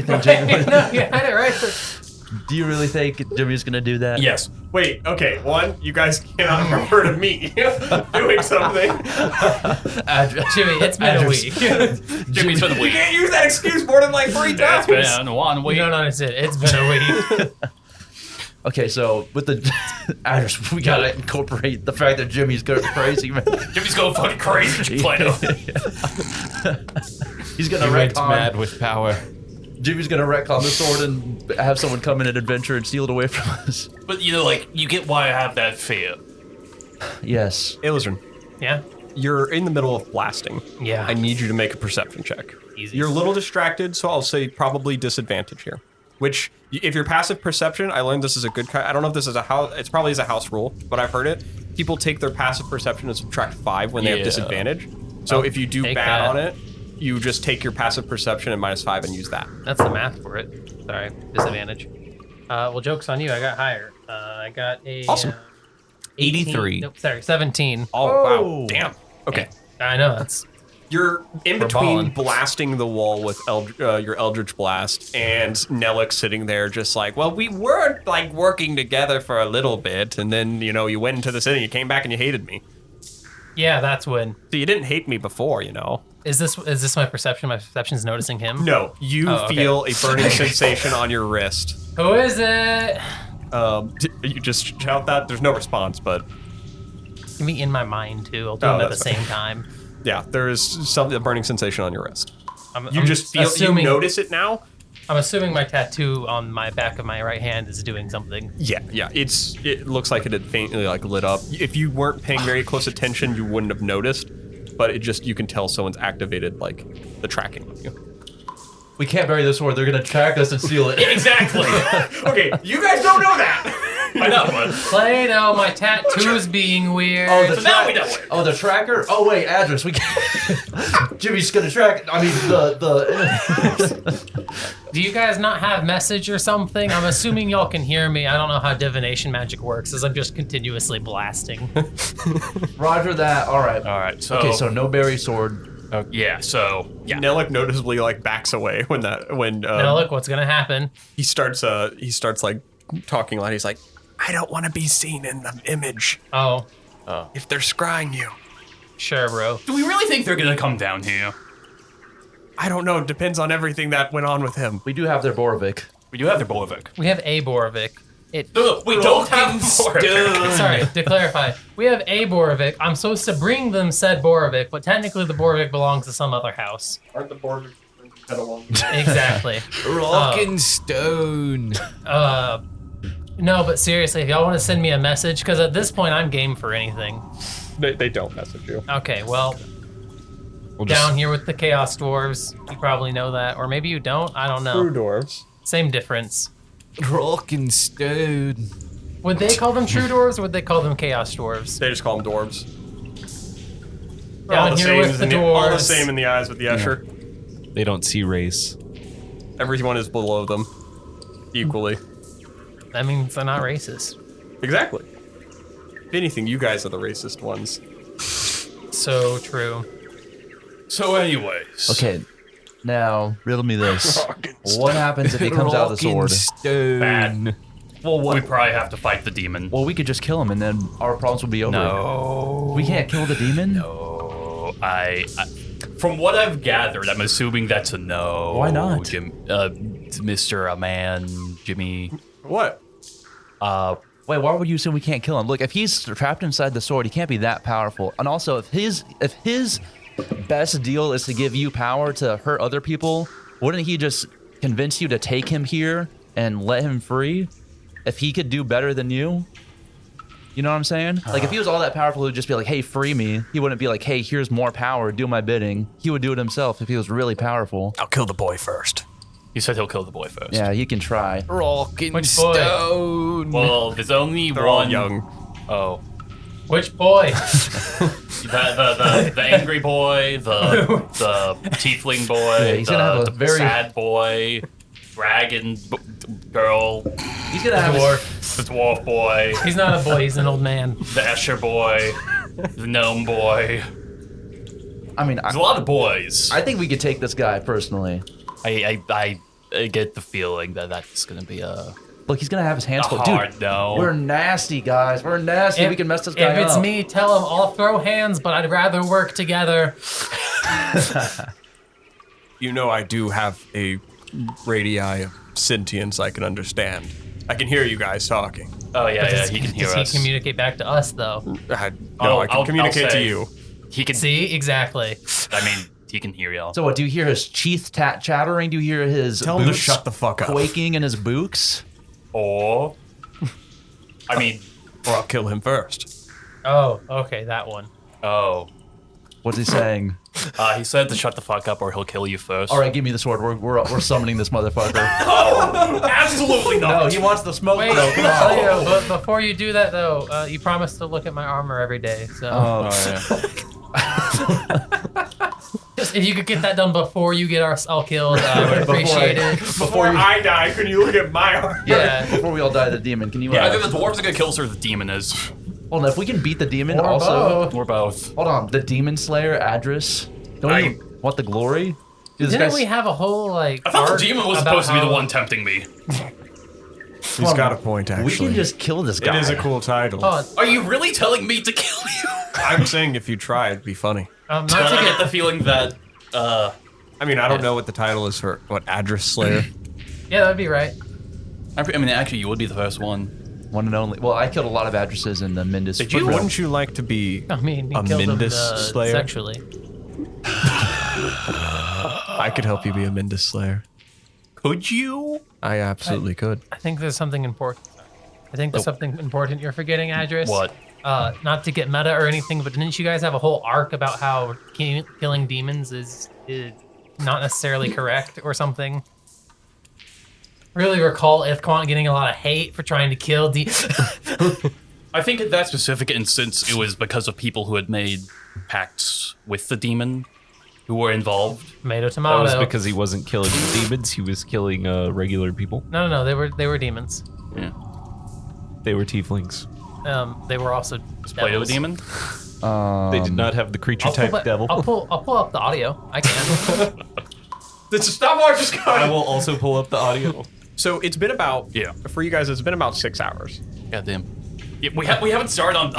think Jayden? No, you had it right. Do you really think Jimmy's gonna do that? Yes. Wait, okay. One, you guys cannot refer to me doing something. Jimmy, it's been a week. Jimmy's been a You week. can't use that excuse more than like 3 That's times. been 1 week. You don't understand. It's been a week. Okay, so with the Adras, we gotta incorporate the fact that Jimmy's going crazy, man. Jimmy's going fucking crazy. Plato. He's gonna He went retcon. mad with power. Jimmy's gonna retcon the sword and have someone come in and adventure and steal it away from us. But you know, like, you get why I have that fear. Yes. Alosrin, Yeah? you're in the middle of blasting. Yeah. I need you to make a perception check. Easy. You're a little distracted, so I'll say probably disadvantage here. Which, if you're passive perception, I learned this is a good kind. I don't know if this is a house. It's probably is a house rule, but I've heard it. People take their passive perception and subtract 5 when they have Yeah. disadvantage. So if you do take bad that. on it, you just take your passive perception and -5 and use that. That's the math for it. Sorry, disadvantage. Well, joke's on you. I got higher. I got a... Awesome. 83. Nope, sorry, 17. Oh, wow. Damn. Okay. I know, that's... You're in We're between balling. blasting the wall with your Eldritch Blast and Nellick sitting there just like, well, we were like working together for a little bit, and then, you know, you went into the city, you came back and you hated me. Yeah, that's when... So you didn't hate me before, you know. Is this my perception? My perception's noticing him? No, you Oh, okay. feel a burning sensation on your wrist. Who is it? You just shout that. There's no response, but Give me in my mind, too. I'll do Oh, them at the that's same time. yeah, there is a burning sensation on your wrist. I'm Just feel, assuming, you notice it now. I'm assuming my tattoo on my back of my right hand is doing something. Yeah. It looks like it had faintly like lit up. If you weren't paying very close attention, you wouldn't have noticed. But you can tell someone's activated like the tracking on you. We can't bury the sword. They're gonna track us and steal it. Exactly. Okay, you guys don't know that. I know, but Plato, my tattoo's being weird. Oh, the so now we know it. Oh, the tracker. Oh wait, Adras. We can. Jimmy's gonna track. I mean the. Do you guys not have message or something? I'm assuming y'all can hear me. I don't know how divination magic works, as I'm just continuously blasting. Roger that. All right. all right. So Okay, so no berry sword. yeah. So yeah. Nellick noticeably like backs away when Now look, what's gonna happen? he starts like talking loud. He's like, I don't want to be seen in the image Oh, if they're scrying you. sure, bro. Do we really think they're gonna come down here? I don't know. It depends on everything that went on with him. We do have their Boravik. We do have their Boravik. We have a Boravik. We don't have Boravik. Sorry, to clarify, we have a Boravik. I'm supposed to bring them said Boravik, but technically the Boravik belongs to some other house. Aren't the board head along? Exactly. Rock and stone. No, but seriously, if y'all want to send me a message, because at this point I'm game for anything. They don't message you. Okay, well, We'll down here with the Chaos Dwarves, you probably know that, or maybe you don't. I don't True know. dwarves. Same difference. rock and stone. Would they call them True Dwarves, or would they call them Chaos Dwarves? They just call them dwarves. Down all the here same with the all the dwarves. same in the eyes with the Escher. They don't see race. Everyone is below them equally. That means they're not racist. Exactly. If anything, you guys are the racist ones. So true. So, anyways. Okay, now riddle me this: what happens if he comes out with a sword? Bad. Well, We probably have to fight the demon. Well, we could just kill him, and then our problems will be over. No. We can't kill the demon. No. I from what I've gathered, I'm assuming that's a no. Why not? Mr. Man, Jimmy. What? Wait, why would you assume we can't kill him? Look, if he's trapped inside the sword, he can't be that powerful. And also, if his best deal is to give you power to hurt other people, wouldn't he just convince you to take him here and let him free? If he could do better than you? You know what I'm saying? Like, if he was all that powerful, he would just be like, hey, free me. He wouldn't be like, hey, here's more power, do my bidding. He would do it himself if he was really powerful. I'll kill the boy first. He said he'll kill the boy first. Yeah, he can try. Rocking Which boy? stone. Well, there's only They're all one. young. Oh. Which boy? The angry boy, the tiefling boy, Yeah, he's gonna have a the very- sad boy, dragon girl, He's gonna have the dwarf boy, He's not a boy, he's an old man. the Escher boy, the gnome boy. I mean, There's a lot of boys. I think we could take this guy personally. I get the feeling that that's gonna be a Look, he's gonna have his hands full. hard Dude, no. we're nasty, guys. We're nasty. We can mess this guy up. If it's me, tell him I'll throw hands, but I'd rather work together. You know I do have a radii of sentience I can understand. I can hear you guys talking. Oh yeah, Does he can hear does us. he communicate back to us, though? No, Oh, I can I'll communicate to say- you. He can. See? Exactly. I mean, he can hear y'all. So what? Do you hear his teeth chattering? Do you hear his Tell him to boots shut the fuck up. quaking in his boots? Or, I mean, Or I'll kill him first. Oh, okay, that one. oh. What's he saying? He said to shut the fuck up or he'll kill you first. All right, give me the sword. We're summoning this motherfucker. Absolutely not. No, he wants the smoke. Wait, bro. Come on. Leo, but before you do that, though, you promised to look at my armor every day, so... Just if you could get that done before you get us all killed, I would appreciate it. Before you, I die, can you look at my arm? Yeah. before we all die, the demon. Can you? Yeah, either the dwarves are gonna kill us or the demon is. Hold on. If we can beat the demon, Or also. both. Or both. Hold on. The demon slayer, Adras. Don't you want the glory? Dude, this Didn't guy's- we have a whole, like, I thought arc the demon was about supposed to be the how- one tempting me. He's got a point, actually. We can just kill this guy. It is a cool title. Oh, Are you really telling me to kill you? I'm saying if you try, it'd be funny. not But to I get get... the feeling that, I mean, I don't know what the title is for, Adras Slayer? Yeah, that'd be right. I mean, actually, you would be the first one. One and only. Well, I killed a lot of addresses in the Mindus. Did you? Wouldn't you like to be I mean, he a killed him Mindus Slayer? sexually. I could help you be a Mindus Slayer. Could you? I absolutely could. I think there's something important. I think there's something important you're forgetting, Adras. What? Not to get meta or anything, but didn't you guys have a whole arc about how killing demons is not necessarily correct or something? Really recall Ithquant getting a lot of hate for trying to kill I think in that specific instance, it was because of people who had made pacts with the demon who were involved. tomato That tomato. was because he wasn't killing demons; he was killing regular people. No, they were demons. Yeah. They were tieflings. They were also Was Plato a devils. demon? They did not have the creature type devil. I'll pull up the audio. I can. Stop or just I will also pull up the audio. So it's been about, Yeah. for you guys, it's been about 6 hours. Goddamn. Yeah, we haven't started on.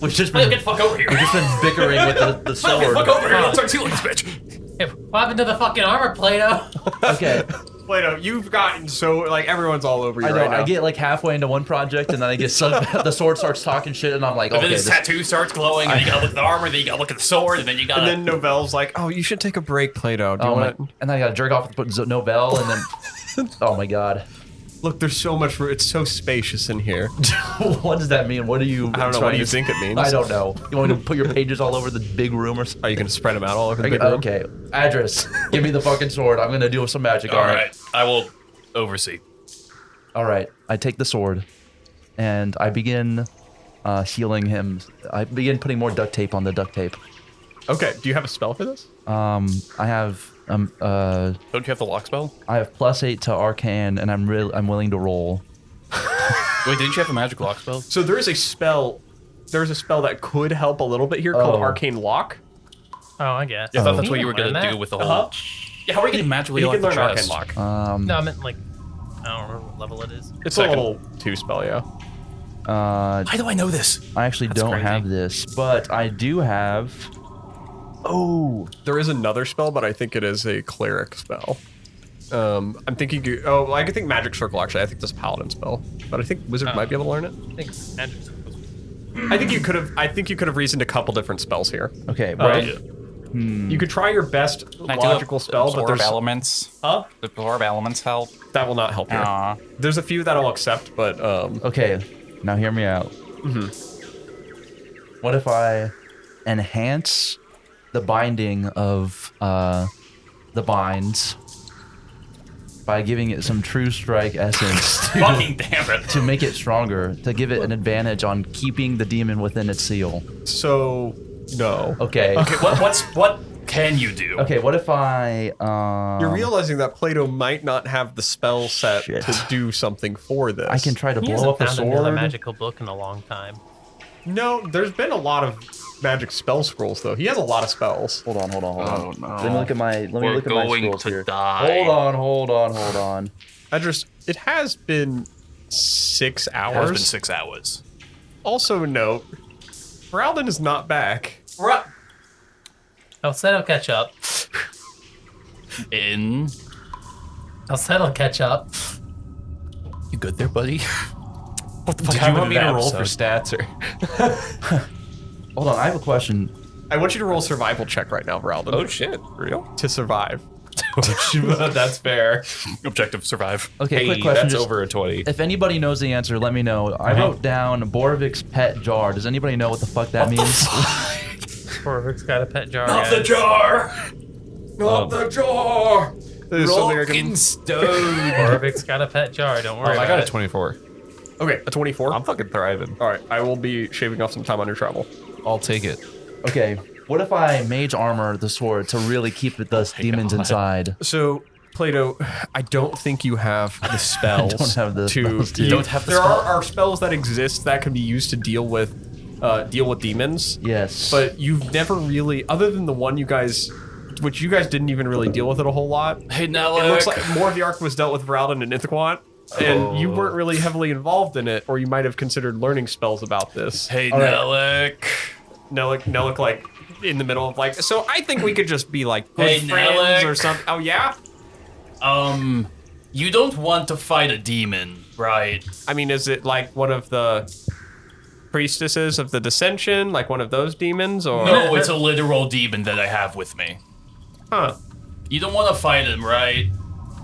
We've just Plato, been, get the fuck over here. we've just been bickering with the Plato, get the sword. fuck over here. Don't start stealing this bitch. Hey, what happened to the fucking armor, Plato? Okay, Plato, you've gotten so, like, everyone's all over you I know. right now. I get like halfway into one project, and then I get sucked. The sword starts talking shit, and I'm like, And okay, then his this, tattoo starts glowing, and you gotta look at the armor, then you gotta look at the sword, and then you gotta. And then Novelle's like, oh, you should take a break, Plato. Do you oh my, want and then I gotta jerk off with Novelle, and then, oh my god, Look, there's so much room. It's so spacious in here. what does that mean? What are you? I don't know. What trying do you to- think it means? I don't know. You want me to put your pages all over the big room or something? Are you going to spread them out all over the big room? Okay, address. Give me the fucking sword. I'm gonna do some magic All on it. right, I will oversee. All right, I take the sword, and I begin healing him. I begin putting more duct tape on the duct tape. Okay. Do you have a spell for this? I have Don't you have the lock spell? I have +8 to arcane, and I'm willing to roll. Wait, didn't you have a magic lock spell? So there is a spell there's a spell that could help a little bit here called Oh. Arcane Lock. Oh, I guess. Yeah, I thought that's You what you can were learn gonna that. do with the whole. Uh-huh. Yeah, how are we getting magically You like can the learn Arcane chest? Lock. No, I meant like, I don't remember what level it is. It's Second. a level 2 spell, yeah. Why do I know this? I actually don't crazy. have this, but I do have. Oh, There is another spell, but I think it is a cleric spell. I'm thinking. I could think Magic Circle. Actually, I think this is a paladin spell, but I think Wizard might be able to learn it. I think magic circles. I think you could have. I think you could have reasoned a couple different spells here. okay. You could try your best Can I do logical spell, but absorb there's elements. Absorb elements help. that will not help here. Aw. There's a few that I'll accept, but Okay, now hear me out. What if I enhance the binding of the binds by giving it some True Strike essence Fucking damn it. to make it stronger, to give it an advantage on keeping the demon within its seal? so no. Okay. Okay, what can you do? Okay, what if I You're realizing that Plato might not have the spell set Shit. to do something for this. I can try to He blow up hasn't the found another sword? magical book in a long time. No, there's been a lot of magic spell scrolls though. He has a lot of spells. Hold on. Oh, no. Let me look at my We're going scrolls to here. die. Hold on. Adras, it has been 6 It hours. has been 6 hours. Also note, Voralden is not back. I'll say I'll catch up. I'll say I'll catch up. You good there, buddy? What the fuck Did you happened want me to to that roll for episode? stats or? Hold on, I have a question. I want you to roll a survival check right now, Voralden. Oh shit! Real? To survive. That's fair. Objective survive. Okay, Hey, quick question. that's just- over a 20. If anybody knows the answer, let me know. I wrote down Boravik's pet jar. Does anybody know what the fuck that means? Boravik's got a pet jar. Not the guys. jar! Not the jar! There's something I can... Rolling stone. Boravik's got a pet jar. Don't worry I about got a it. 24. Okay, a 24. I'm fucking thriving. All right, I will be shaving off some time on your travel. I'll take it. Okay, what if I mage armor the sword to really keep the demons inside? So, Plato, I don't think you have the spells. don't have the spells, dude. You You don't have the There spell- are spells that exist that can be used to deal with demons. Yes. But you've never really, other than the one you guys, which you guys didn't even really deal with it a whole lot. Hey, It Alek. looks like more of the arc was dealt with Voralden and Ithaquant, and you weren't really heavily involved in it, or you might have considered learning spells about this. Hey, All right. Alek. Nelik, like in the middle of like, so I think we could just be like good Hey, friends Nelik. or something. Oh yeah. You don't want to fight a demon, right? I mean, is it like one of the priestesses of the Dissension, like one of those demons, or No, it's a literal demon that I have with me. Huh. You don't want to fight him, right?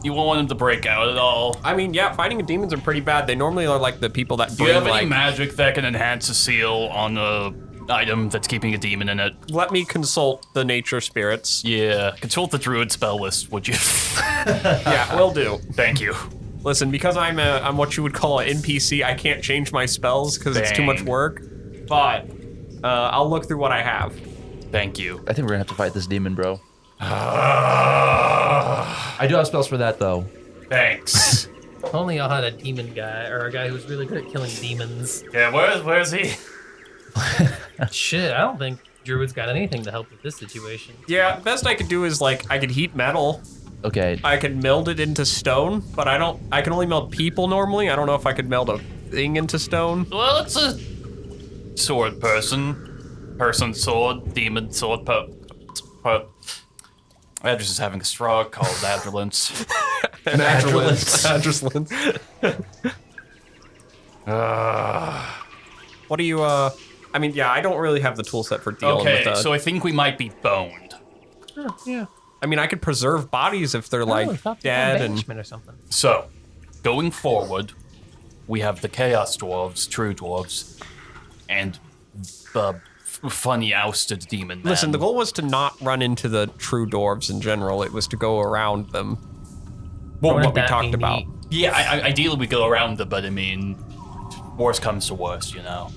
You won't want him to break out at all. I mean, yeah, fighting demons are pretty bad. They normally are like the people that Do you have bring, any like, magic that can enhance a seal on a item that's keeping a demon in it? let me consult the nature spirits. Yeah, consult the druid spell list, would you? Yeah, will do. Thank you. Listen, because I'm what you would call an NPC, I can't change my spells because it's too much Dang. work. But I'll look through what I have. Thank you. I think we're gonna have to fight this demon, bro. I do have spells for that though. Thanks. If only y'all had a demon guy or a guy who's really good at killing demons. Yeah, where's he? Shit, I don't think Druid's got anything to help with this situation. Yeah, the best I could do is like I could heat metal. Okay. I could meld it into stone, but I can only meld people normally. I don't know if I could meld a thing into stone. Well, it's a sword person. Person sword, demon sword, Adras is having a stroke called Adrelance. Adras. What do you I mean, yeah, I don't really have the tool set for dealing with Okay, that. so I think we might be boned. yeah. I mean, I could preserve bodies if they're I like thought they dead had and banishment or something. So, going forward, we have the Chaos Dwarves, True Dwarves, and the funny ousted demon man. listen, the goal was to not run into the true dwarves in general. It was to go around them. Well, Wouldn't what we that talked be about. neat? Yeah, ideally we go around them, but I mean, worst comes to worst, you know.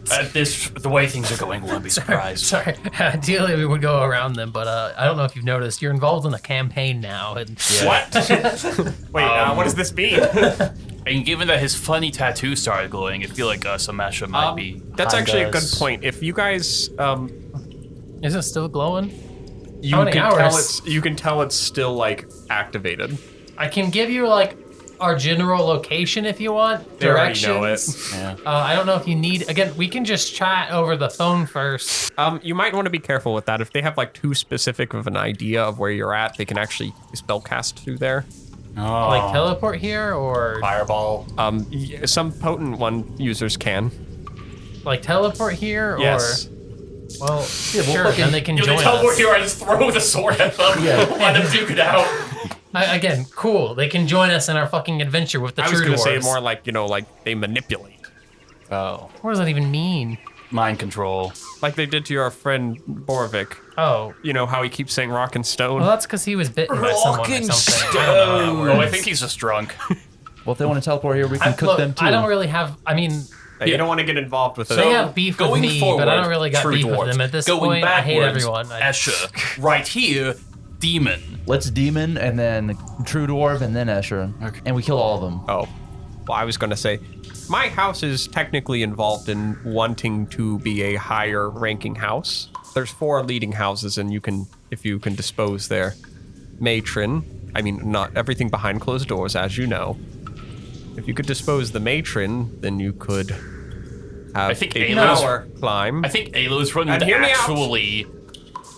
The way things are going, we'll be surprised. Sorry, ideally we would go around them, but I don't know if you've noticed, you're involved in a campaign now. And What? Wait, what does this mean? And given that his funny tattoo started glowing, I feel like Samesha might be. That's behind actually a good us. point. If you guys, Is it still glowing? you How can many tell hours? you can tell it's still like activated. I can give you like our general location if you want. They already know it. Directions. Yeah. I don't know if you need. Again, we can just chat over the phone first. You might want to be careful with that. If they have like too specific of an idea of where you're at, they can actually spellcast through there. Oh. Like teleport here or Fireball. Some potent one users can. like teleport here or. Yes. Well, we'll sure. fucking- Then they can Yo, join they teleport us. here, I just throw the sword at them. Let them duke it out. Again, cool. They can join us in our fucking adventure with the I true was gonna say dwarves. more like like they manipulate, Oh. What does that even mean? Mind control. like they did to your friend Boravik. Oh, You know how he keeps saying rock and stone. well, that's because he was bitten by someone or Rocking something. I don't know how that works. Oh, I think he's just drunk. Well, if they want to teleport here, we can cook Look, them too. I don't really have. I mean, You don't want to get involved with it. they have beef with going me, forward, but I don't really got true beef dwarves. with them at this Going point. I hate backwards, everyone. Escher. Right here, demon. Let's demon and then true dwarf and then Escher, Okay. and we kill all of them. Oh, well, I was going to say, my house is technically involved in wanting to be a higher ranking house. There's 4 leading houses, and if you can dispose their matron, I mean, not everything behind closed doors, as you know. If you could dispose the matron, then you could have I think a Alo's- power climb. I think Alosrin And would hear me out. actually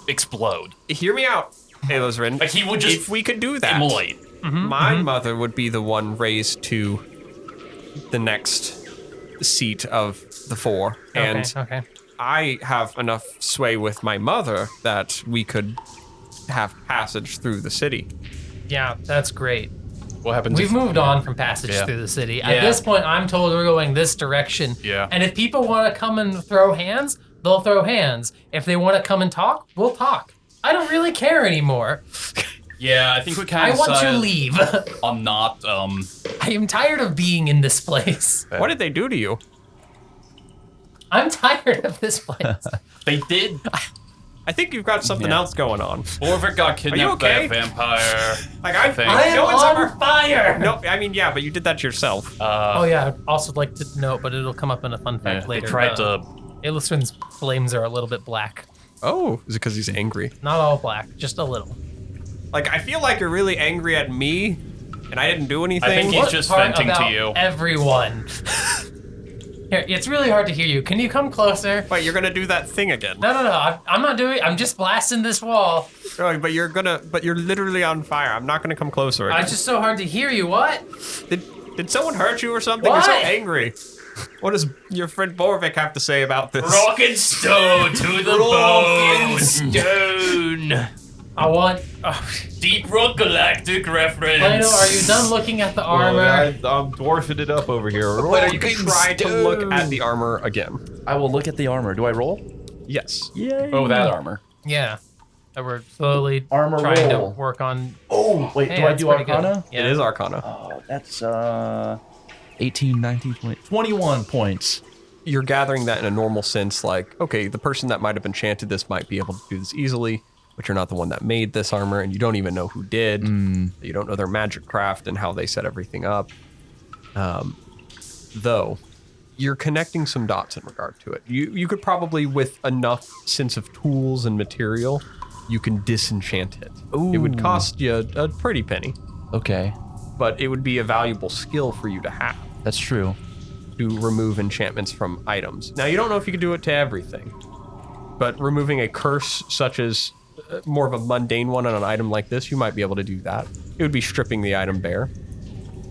explode. Hear me out, Alosrin. Like he would just if we could do that, immolate. my mother would be the one raised to the next seat of the 4, and okay. I have enough sway with my mother that we could have passage through the city. Yeah, that's great. What happens We've if moved on from passage Yeah. through the city. Yeah. At this point, I'm told we're going this direction. Yeah. And if people want to come and throw hands, they'll throw hands. If they want to come and talk, we'll talk. I don't really care anymore. Yeah, I think we I kind of want to leave. I'm not I am tired of being in this place. What did they do to you? I'm tired of this place. they did. I think you've got something Yeah. else going on. Borvik got kidnapped by okay? a vampire. Like I think. I am no one's on ever. fire. No, I mean yeah, but you did that yourself. Oh yeah, I'd also like to note, but it'll come up in a fun fact Yeah, later. they tried to. Alosrin's flames are a little bit black. Oh, is it because he's angry? Not all black, just a little. Like I feel like you're really angry at me, and I didn't do anything. I think he's What just part venting to about you. Everyone. Here, it's really hard to hear you. Can you come closer? Wait, you're gonna do that thing again? No. I'm not doing. I'm just blasting this wall. Oh, but you're literally on fire. I'm not gonna come closer. Again. It's just so hard to hear you. What? Did someone hurt you or something? You're so What? angry. What does your friend Boravik have to say about this? Rock and stone to the bone. Stone. I want. Deep Rock Galactic reference. Plato, are you done looking at the armor? I'm dwarfing it up over here. But you can try to look at the armor again. I will look at the armor. Do I roll? Yes. Yay. Oh, that armor. Yeah. That we're slowly Armor trying roll. to work on. Oh, wait, Hey, do I that's do pretty good. Arcana? Yeah. It is Arcana. Oh, that's 18, 19, 20, 21 points. You're gathering that in a normal sense, like, okay, the person that might have enchanted this might be able to do this easily, but you're not the one that made this armor, and you don't even know who did. You don't know their magic craft and how they set everything up. Though, you're connecting some dots in regard to it. You could probably, with enough sense of tools and material, you can disenchant it. It would cost you a pretty penny, Okay, but it would be a valuable skill for you to have. that's true. To remove enchantments from items. Now, you don't know if you can do it to everything, but removing a curse such as more of a mundane one on an item like this, you might be able to do that. It would be stripping the item bare.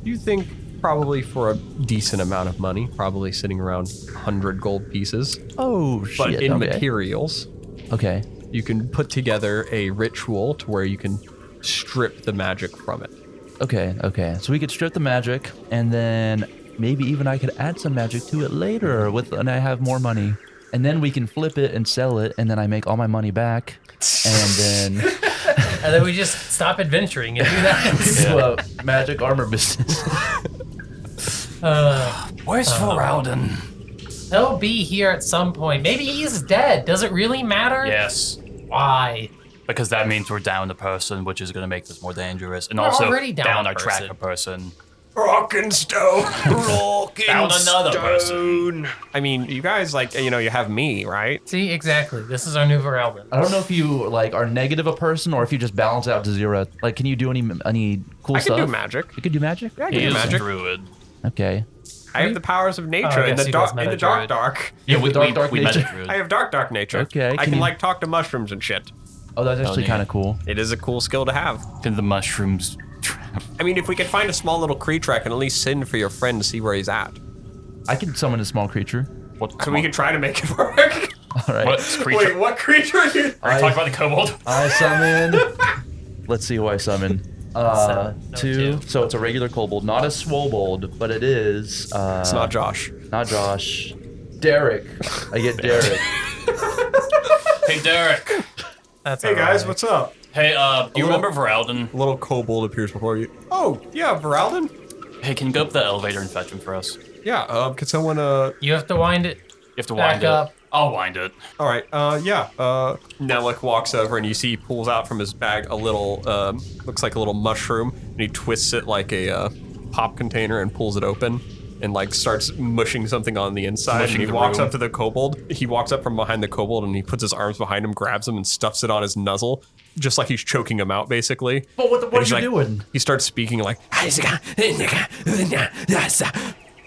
You think probably for a decent amount of money, probably sitting around 100 gold pieces, Oh, but shit. in okay. materials, Okay. you can put together a ritual to where you can strip the magic from it. Okay. So we could strip the magic, and then maybe even I could add some magic to it later and I have more money. And then we can flip it and sell it, and then I make all my money back. And then And then we just stop adventuring and do that. well, magic armor business. Where's Voralden? He'll be here at some point. Maybe he's dead. Does it really matter? Yes. Why? Because that means we're down a person, which is going to make this more dangerous. And We're also already down a our person. tracker person. Rockin' stone. Found another person. I mean, you guys, like, you have me, right? See, exactly. This is our new Voralden. I don't know if you like are negative a person or if you just balance out to 0. Like, can you do any cool I stuff? can do magic. You can do magic? Yeah, I He can do is a magic. druid. Okay. I have the powers of nature I in guess the he does dark. In the meta dark, druid. dark. Yeah, the dark we met nature. a druid. I have dark nature. Okay, I can can you- like talk to mushrooms and shit. Oh, that's actually neat. kind of cool. It is a cool skill to have. In the mushrooms. I mean, if we could find a small little creature, I can at least send for your friend to see where he's at. I can summon a small creature. What? So we can try to make it work. All right. What creature? Wait, what creature are you? Are you talking about the kobold? I summon. Let's see who I summon. Seven. No, 2. two. So it's a regular kobold, not a swobold, but it is. It's not Josh. Not Josh. Derek. I get Derek. Hey, Derek. That's Hey guys, alright. what's up? Hey, do you remember Voralden? A little kobold appears before you. Oh, yeah, Voralden? Hey, can you go up the elevator and fetch him for us? You Yeah, could someone, You have to wind it. have to Back wind up. it. I'll wind it. all right, Nellick walks over and you see he pulls out from his bag a little, looks like a little mushroom, and he twists it like a pop container and pulls it open and like starts mushing something on the inside. Mushing And he the walks room. up to the kobold. He walks up from behind the kobold and he puts his arms behind him, grabs him, and stuffs it on his nuzzle, just like he's choking him out, basically. But what And are he's you like- doing? He starts speaking like,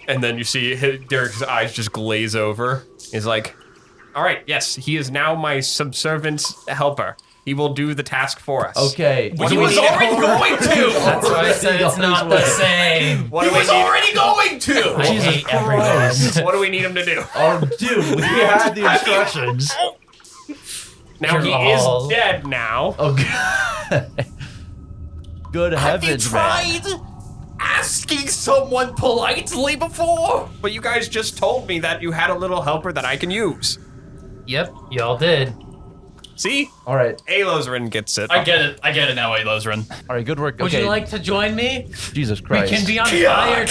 and then you see Derek's eyes just glaze over. He's like, all right, yes, he is now my subservient helper. He will do the task for us. Okay. What He do we was need? already going to! That's why I said it's not the same. What He do we was need? already going to! I hate everyone. What do we need him to do? Oh, dude, we had the instructions. Now he You're all- is dead now. Oh, God. Good heavens, man. asking someone politely before? But you guys just told me that you had a little helper that I can use. Yep, y'all did. See? All right. Alosrin gets it. I get it now, Alosrin. All right, good work. Would Okay. you like to join me? Jesus We Christ. can be on fire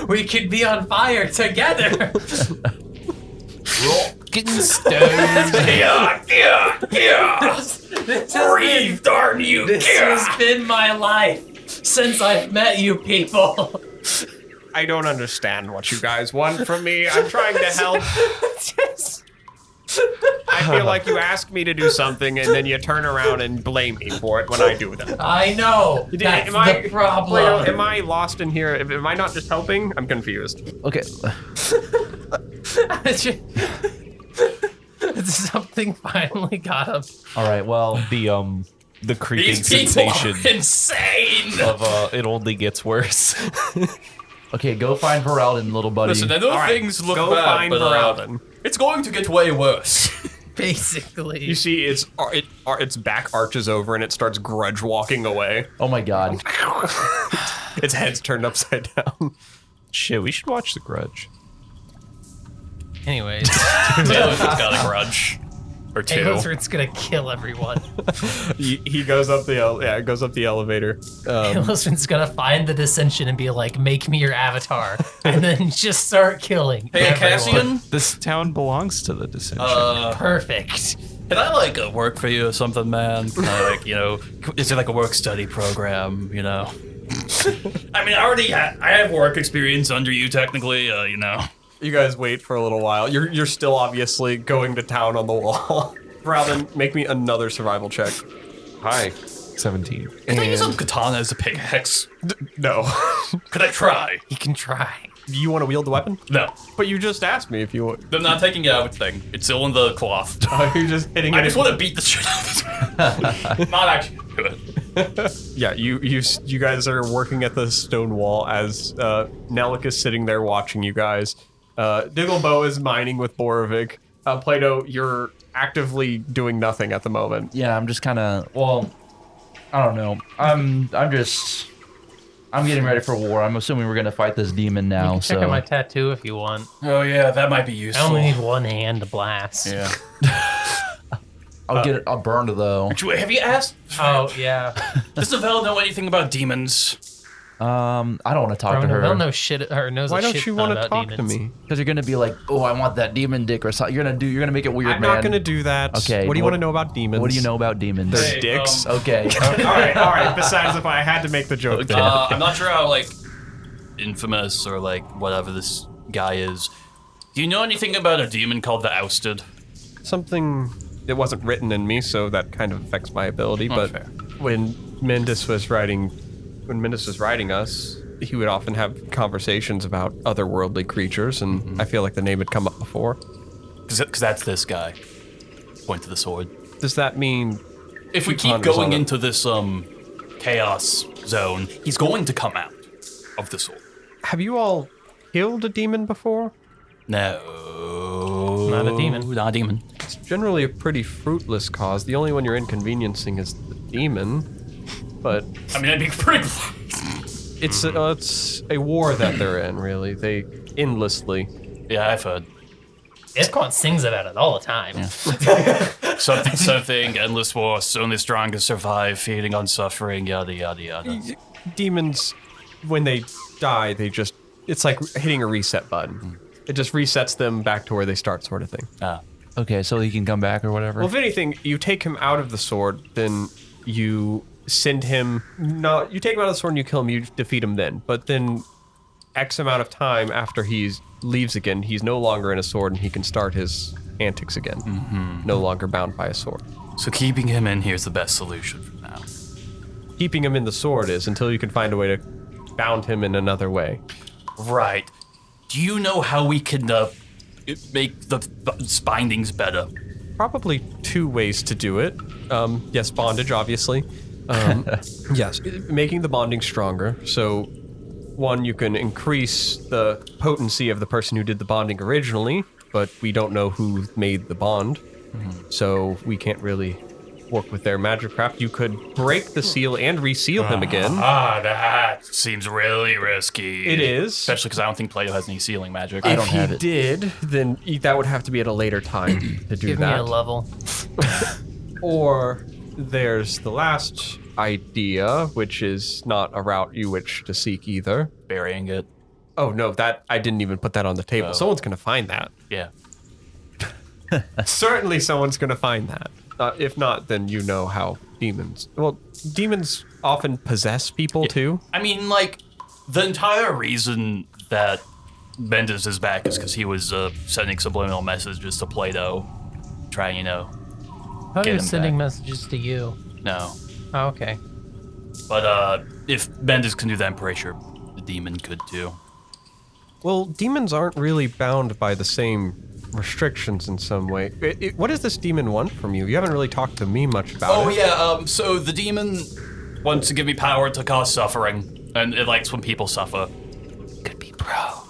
we could be on fire together. Rockin' stones. Breathe, darn you. This has been my life since I've met you people. I don't understand what you guys want from me. I'm trying to help. I feel like you ask me to do something and then you turn around and blame me for it when I do them. I know. That's the problem. Am I lost in here? Am I not just helping? I'm confused. Okay. Something finally got him. All right. Well, The creeping These people sensation are insane. of it only gets worse. okay. Go find Voralden, little buddy. Listen, I know All right, things look go bad, find but Voralden. it's going to get way worse. Basically. You see, its back arches over and it starts grudge walking away. Oh my God. Its head's turned upside down. Shit, we should watch The Grudge. Anyways, Taylor's got a grudge. Or two. Alosrin's gonna kill everyone. He goes up the elevator. Alosrin's gonna find the dissension and be like, "Make me your avatar," and then just start killing. Hey, everyone. Cassian. This town belongs to the Dissension. Perfect. Can I work for you or something, man? Can I is there like a work study program? I mean, I have work experience under you technically. You guys wait for a little while. You're still obviously going to town on the wall. Voralden, make me another survival check. Hi. 17. Can I use a katana as a pickaxe? No. Could I try? He can try. Do you want to wield the weapon? No. But you just asked me if you want. I'm not taking it out of its thing. It's still in the cloth. Oh, you're just hitting it. I just want to beat the shit out of it. Not actually do it. Yeah, you guys are working at the stone wall as Nellick is sitting there watching you guys. Digglebow is mining with Boravik. Plato, you're actively doing nothing at the moment. Yeah, I'm just kind of. Well, I don't know. I'm getting ready for war. I'm assuming we're gonna fight this demon now. Check So out my tattoo if you want. Oh yeah, that might be I useful. only need one hand to blast. Yeah. I'll get it. I'll burn it though. Actually, have you asked? Oh yeah. Does Novelle know anything about demons? I don't want to talk to her. Novelle knows shit or knows Why a don't shit you ton want to about talk demons. to me? Because you're gonna be like, oh, I want that demon dick or something. You're gonna make it weird, I'm man. not gonna do that. Okay, What do you what- want to know about demons? What do you know about demons? They're dicks. Okay. all right. Besides, if I had to make the joke, then. I'm not sure how like infamous or like whatever this guy is. Do you know anything about a demon called the Ousted? Something that wasn't written in me, so that kind of affects my ability. But fair. when Mendis was writing us, he would often have conversations about otherworldly creatures, and I feel like the name had come up before. Because that's this guy. Point to the sword. Does that mean If we He keep ponders going on it. into this chaos zone, he's going to come out of the sword. have you all killed a demon before? No, Not a demon. Not a demon. It's generally a pretty fruitless cause. The only one you're inconveniencing is the demon, but I mean, I'd be pretty. it's a war that they're in. Really, they endlessly. Yeah, I've heard. Esquant sings about it all the time. Something, endless war, only strongest survive, feeding on suffering, yada yada yada. Demons, when they die, it's like hitting a reset button. It just resets them back to where they start, sort of thing. Okay, so he can come back or whatever. Well, if anything, you take him out of the sword, then you send him. No, you take him out of the sword and you kill him. You defeat him then. But then, X amount of time after he leaves again, he's no longer in a sword and he can start his antics again. No longer bound by a sword. So keeping him in here is the best solution for now. Keeping him in the sword is until you can find a way to bound him in another way. Right. Do you know how we can make the bindings better? Probably two ways to do it. Yes, bondage, obviously. Yes, making the bonding stronger. So, one, you can increase the potency of the person who did the bonding originally, but we don't know who made the bond. So we can't really work with their magic craft. You could break the seal and reseal him again. That seems really risky. It is. Especially because I don't think Plato has any sealing magic. I don't If have he it. did, then that would have to be at a later time to do Give me that. a level. Or there's the last idea, which is not a route you wish to seek either. Burying it. Oh no, that I didn't even put that on the table. Oh. Someone's gonna find that. Yeah. Certainly, someone's gonna find that. If not, then you know how demons. Well, demons often possess people too. I mean, like, the entire reason that Bendis is back is because he was sending subliminal messages to Plato, trying, How Get are you him sending back. messages to you? no. Oh, okay. But if Bendis can do that, I'm pretty sure the demon could too. Well, demons aren't really bound by the same restrictions in some way. What does this demon want from you? You haven't really talked to me much about Oh it. yeah, so the demon wants to give me power to cause suffering, and it likes when people suffer. Could be pros.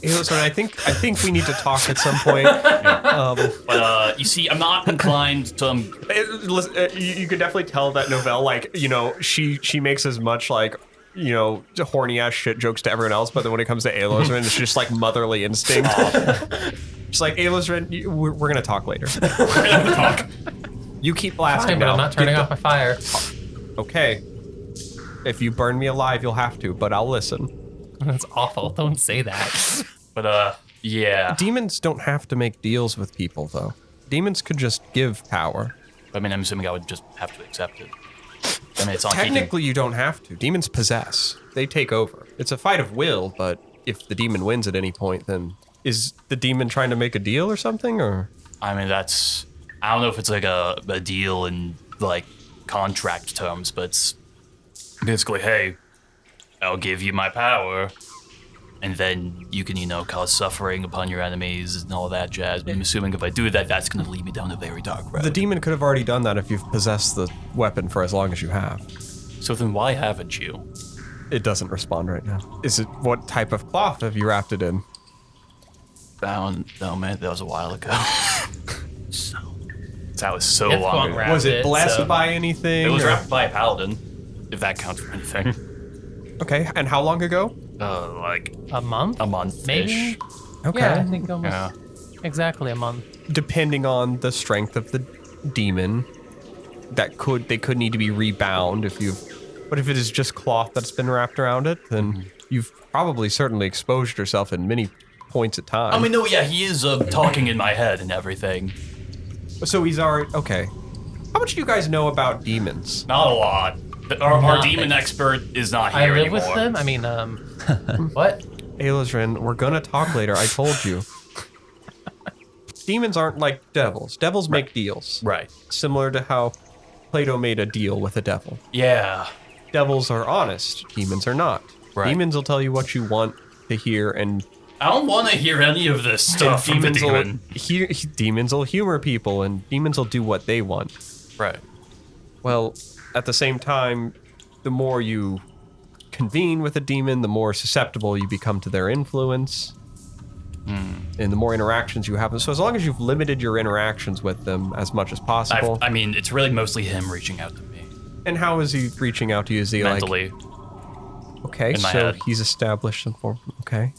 Listen, I think we need to talk at some point. But you see, I'm not inclined to. You could definitely tell that Novelle, like, she makes as much like, horny ass shit jokes to everyone else, but then when it comes to Alosrin, it's just like motherly instinct. Just like, Alosrin, we're gonna talk later. We're gonna have to talk. You keep blasting Fine, but now. I'm not turning off my fire. Okay. If you burn me alive, you'll have to, but I'll listen. That's awful. Don't say that. But yeah. Demons don't have to make deals with people, though. Demons could just give power. I mean, I'm assuming I would just have to accept it. I mean, it's not Technically, you don't have to. Demons possess. They take over. It's a fight of will, but if the demon wins at any point, then is the demon trying to make a deal or something, or? I mean, I don't know if it's like a deal in like contract terms, but it's basically, hey, I'll give you my power, and then you can, cause suffering upon your enemies and all that jazz. But I'm assuming if I do that, that's going to lead me down a very dark road. The demon could have already done that if you've possessed the weapon for as long as you have. So then why haven't you? It doesn't respond right now. Is it, what type of cloth have you wrapped it in? No, man, that was a while ago. That was so If long one ago. wrapped Was it blessed so- by anything? It was or- wrapped by a paladin, if that counts for anything. Okay, and how long ago? Like A month? a month-ish. Maybe? Okay. Yeah, I think almost Yeah. exactly a month. Depending on the strength of the demon, they could need to be rebound if you've But if it is just cloth that's been wrapped around it, then you've probably certainly exposed yourself in many points at time. I mean, no, yeah, he is talking in my head and everything. So he's already... Okay. How much do you guys know about demons? Not a lot. Our Nothing. demon expert is not I here live anymore. with them. I mean, what? Alosrin, we're gonna talk later, I told you. Demons aren't like devils. Devils make deals. Right. Similar to how Plato made a deal with a devil. Yeah. Devils are honest. Demons are not. Right. Demons will tell you what you want to hear, and I don't want to hear any of this stuff from the demon. Demons will humor people, and demons will do what they want. Right. Well, at the same time, the more you convene with a demon, the more susceptible you become to their influence. And the more interactions you have. So as long as you've limited your interactions with them as much as possible. I mean, it's really mostly him reaching out to me. And how is he reaching out to you? Is he Mentally. Okay, in my so head. he's established some form. Okay.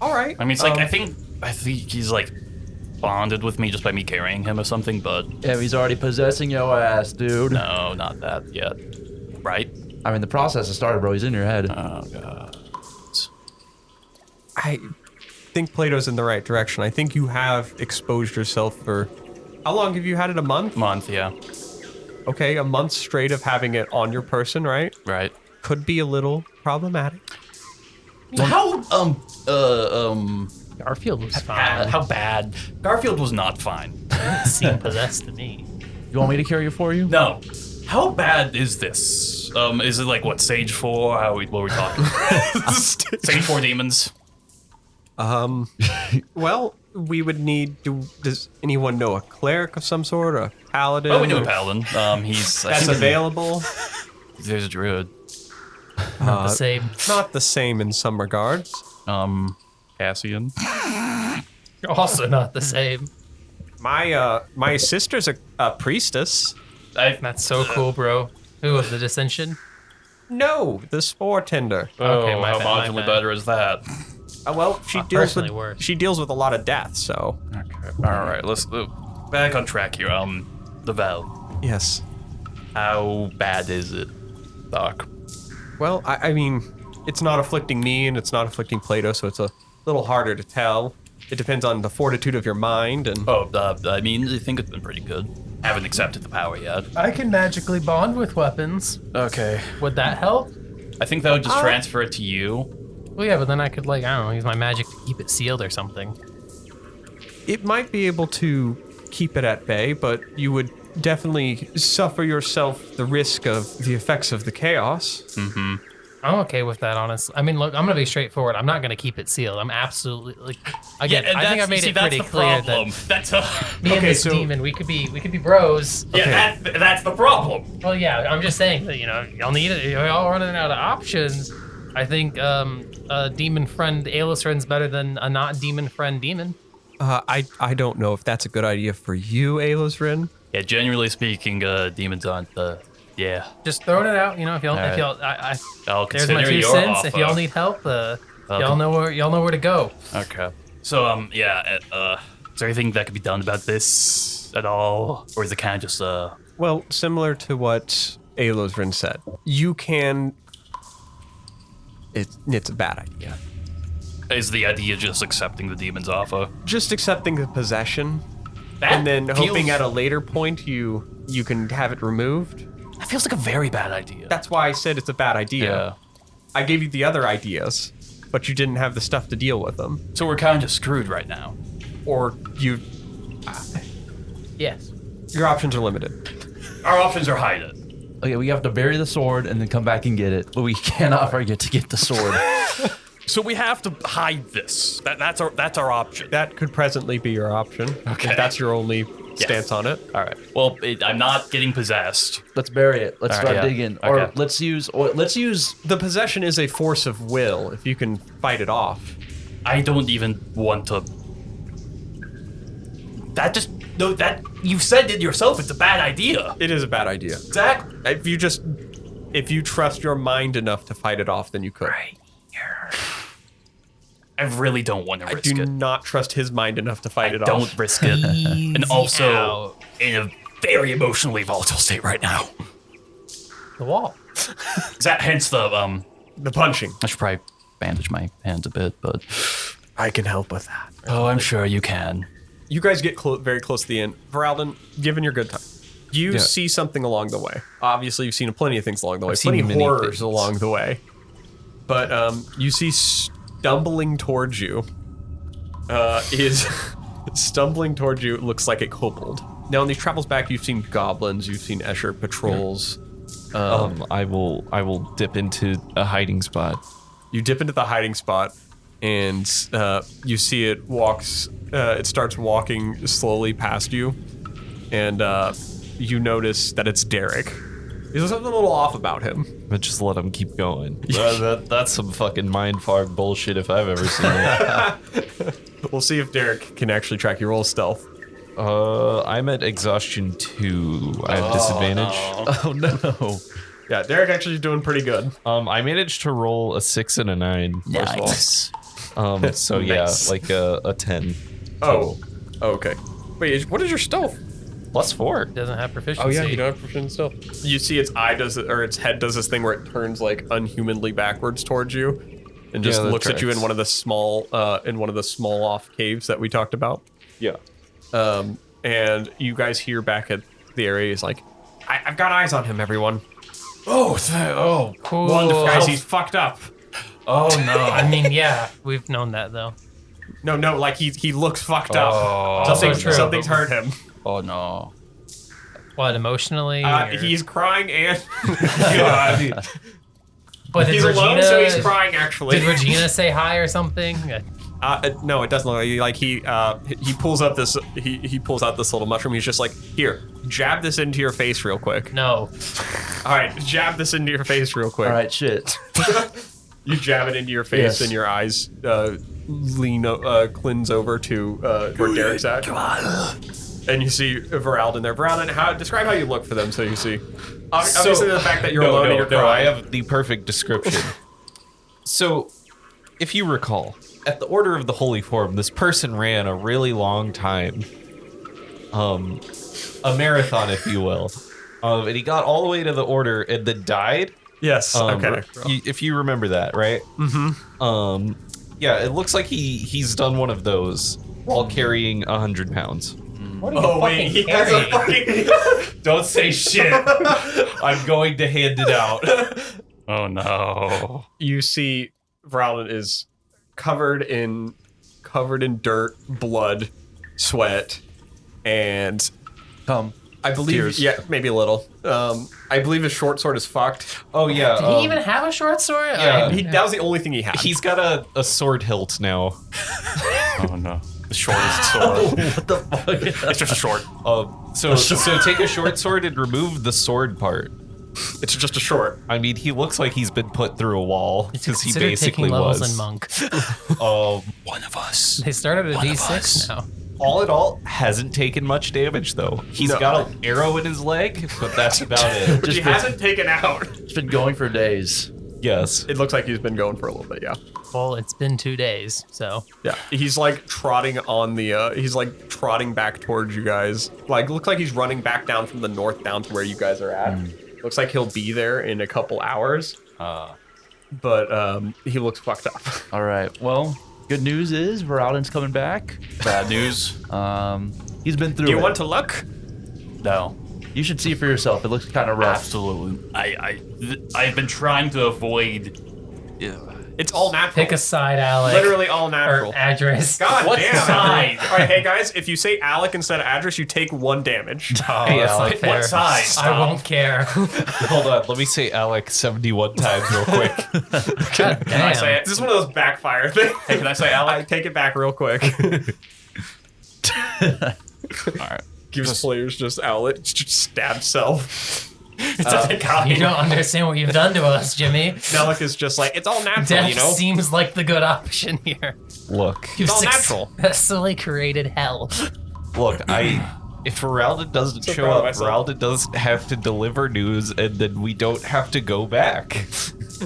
All right. I mean, it's like, I think he's like bonded with me just by me carrying him or something, but Yeah, he's already possessing your ass, dude. no, not that yet. Right? I mean, the process has started, bro. He's in your head. Oh, God. I think Plato's in the right direction. I think you have exposed yourself for. How long have you had it? A month? Month, yeah. Okay, a month straight of having it on your person, right? Right. Could be a little problematic. How, Garfield was fine. how bad? Garfield was not fine. It seemed possessed to me. You want me to carry it for you? No. How bad is this? Is it like, what, stage 4? What are we talking? Stage 4 demons? Well, we would need. Does anyone know a cleric of some sort, a paladin? Oh, we know a paladin. He's... I That's think available. There's a druid. Not the same. Not the same in some regards. Cassian. Also not the same. My sister's a priestess. That's so cool, bro. Who was the dissension? No, the spore tender. Okay, Oh, my how bad, my marginally bad. better is that? Well, she personally worse. She deals with a lot of death, so Okay. All right, let's back on track here. Novelle. yes. How bad is it, Doc? Well, I mean, it's not afflicting me and it's not afflicting Plato, so it's a little harder to tell. It depends on the fortitude of your mind and. Oh, I mean, I think it's been pretty good. Haven't accepted the power yet. I can magically bond with weapons. Okay. Would that help? I think that would just transfer it to you. Well, yeah, but then I could, like, I don't know, use my magic to keep it sealed or something. It might be able to keep it at bay, but you would definitely suffer yourself the risk of the effects of the chaos. I'm okay with that, honestly. I mean, look, I'm gonna be straightforward. I'm not gonna keep it sealed. I'm absolutely like, again. and I think I made it pretty clear problem. that That's me and this so- demon, we could be bros. yeah, that's the problem. Well, yeah, I'm just saying that y'all need it. Y'all running out of options. I think a demon friend Alosrin's better than a not demon friend demon. I don't know if that's a good idea for you, Alosrin. Yeah, generally speaking, demons aren't the. Yeah, Just throwing it out. If y'all, right. if y'all, I'll there's consider my 2 your cents. offer. If y'all need help, y'all know where to go. Okay. So yeah. Is there anything that could be done about this at all, or is it kind of just Well, similar to what Alosrin said, you can. It's a bad idea. Is the idea just accepting the demon's offer? Just accepting the possession, That and then hoping feels- at a later point you can have it removed. That feels like a very bad idea. That's why I said it's a bad idea. Yeah. I gave you the other ideas, but you didn't have the stuff to deal with them. So we're kind of screwed right now. Or Yes. your options are limited. Our options are hide it. Okay, we have to bury the sword and then come back and get it. But we cannot forget to get the sword. So we have to hide this. That's our option. That could presently be your option. Okay. If that's your only stance on it. All right. Well, I'm not getting possessed. Let's bury it. Let's All right, start yeah. digging. Or Okay. let's use The possession is a force of will if you can fight it off. I don't even want to. That you said it yourself. It's a bad idea. It is a bad idea. Zach. If you trust your mind enough to fight it off, then you could. I really don't want to I risk do it. not trust his mind enough to fight it Don't off. risk it. And also out. in a very emotionally volatile state right now. The wall. Is that hence the The punching. I should probably bandage my hands a bit, but I can help with that. oh, I'm sure you can. You guys get very close to the end. Voralden, given your good time, you see something along the way. Obviously, you've seen plenty of things along the way. I've seen Plenty of many horrors things. along the way. But you see stumbling towards you is stumbling towards you. It looks like a kobold. Now, in these travels back, you've seen goblins. You've seen Escher patrols. I will dip into a hiding spot. You dip into the hiding spot, and you see it walks. It starts walking slowly past you, and you notice that it's Derek. There's something a little off about him. But just let him keep going. That's some fucking mind fog bullshit if I've ever seen it. We'll see if Derek can actually track your roll stealth. I'm at exhaustion 2. I have disadvantage. Oh no. Yeah, Derek actually is doing pretty good. I managed to roll a 6 and a 9. Nice. So yeah, Nice. like a 10. Oh, okay. Wait, what is your stealth? +4. Doesn't have proficiency. Oh yeah, you don't have proficient stealth. You see its eye does it, or its head does this thing where it turns like unhumanly backwards towards you, and just Yeah, that looks at you in tracks. one of the small off caves that we talked about. Yeah. And you guys hear back at the area, he's like, I've got eyes on him, everyone. Oh, Cool. wonderful. Guys, he's fucked up. Oh no. I mean, yeah, we've known that though. No, like he looks fucked up. Also true. Something's hurt him. Oh no. What, emotionally? or- He's crying and God. But did He's alone, Regina, so he's crying actually. Did Regina say hi or something? No, it doesn't look like he pulls up this he pulls out this little mushroom. He's just like, here, jab this into your face real quick. No. All right, jab this into your face real quick. All right, shit. You jab it into your face, Yes. and your eyes cleanse over to where Derek's at. And you see Voralden there. Voralden, describe how you look for them so you see. Obviously, the fact that you're alone and you're I crying. have the perfect description. So, if you recall, at the Order of the Holy Form, this person ran a really long time. A marathon, if you will. And he got all the way to the Order and then died. Yes. Okay. If you remember that, right? Mm-hmm. Yeah, it looks like he's done one of those while carrying 100 pounds. Oh wait, he has a fucking. Don't say shit. I'm going to hand it out. Oh no. You see, Voralden is covered in dirt, blood, sweat, and Come. I believe, Tears. yeah, maybe a little. I believe his short sword is fucked. Oh yeah. Did he even have a short sword? yeah, That was the only thing he had. He's got a sword hilt now. Oh no. The shortest sword. What the fuck? It's just a short. So take a short sword and remove the sword part. It's just a short. I mean, he looks like he's been put through a wall because he Consider basically taking levels was. in Monk. One of us. They started at One of D6 us. now. All in all, hasn't taken much damage though. He's No. got an arrow in his leg, but that's about it. Which he hasn't taken out. It's been going for days. Yes. It looks like he's been going for a little bit, yeah. Well, it's been 2 days, so. Yeah. He's like trotting on the, he's like trotting back towards you guys. Like, looks like he's running back down from the north down to where you guys are at. Looks like he'll be there in a couple hours. But he looks fucked up. All right. Well, good news is Voralden's coming back. Bad news. He's been through Do you it. want to look? No. You should see for yourself. It looks kind of rough. Absolutely. I've been trying to avoid. It's all natural. Pick a side, Alek. Literally all Or natural. address. God What damn. side? All right, hey guys, if you say Alek instead of Adras, you take 1 damage. Oh, Hey, that's Alek, not what fair. side? I Stop. won't care. Hold on. Let me say Alek 71 times real quick. God Can I say damn. it? This is one of those backfire things. Hey, can I say Alek? I take it back real quick. Alright. Gives players just outlet, just stab self. It's a big You don't understand what you've done to us, Jimmy. Nelik is just like, it's all natural, Death you know? seems like the good option here. Look, You've all natural. successfully created hell. look. If Voralden doesn't So show proud of up, myself. Voralden doesn't have to deliver news, and then we don't have to go back.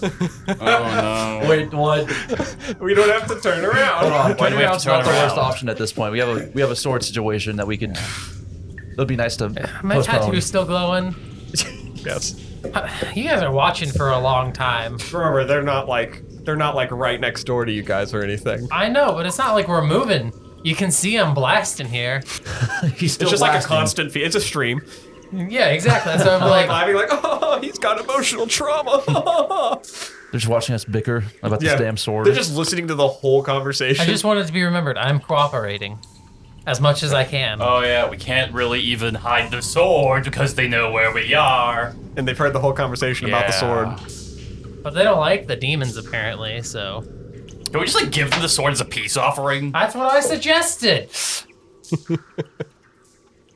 Oh no. Wait, what? We don't have to turn around. Hold on. Why do Turning we have around's to turn not the worst around? option at this point. We have a sword situation that we could. It'll be nice to My postpone. tattoo's still glowing. Yes. You guys are watching for a long time. Remember, they're not like right next door to you guys or anything. I know, but it's not like we're moving. You can see I'm blasting here. He's still It's just like a blasting. constant feed. It's a stream. Yeah, exactly. That's what I'm like. Laughing like, oh, he's got emotional trauma. They're just watching us bicker about this damn sword. They're just listening to the whole conversation. I just want it to be remembered. I'm cooperating as much as I can. Oh yeah, we can't really even hide the sword because they know where we are. And they've heard the whole conversation about the sword. But they don't like the demons apparently, so. Can we just like give them the sword as a peace offering? That's what I suggested.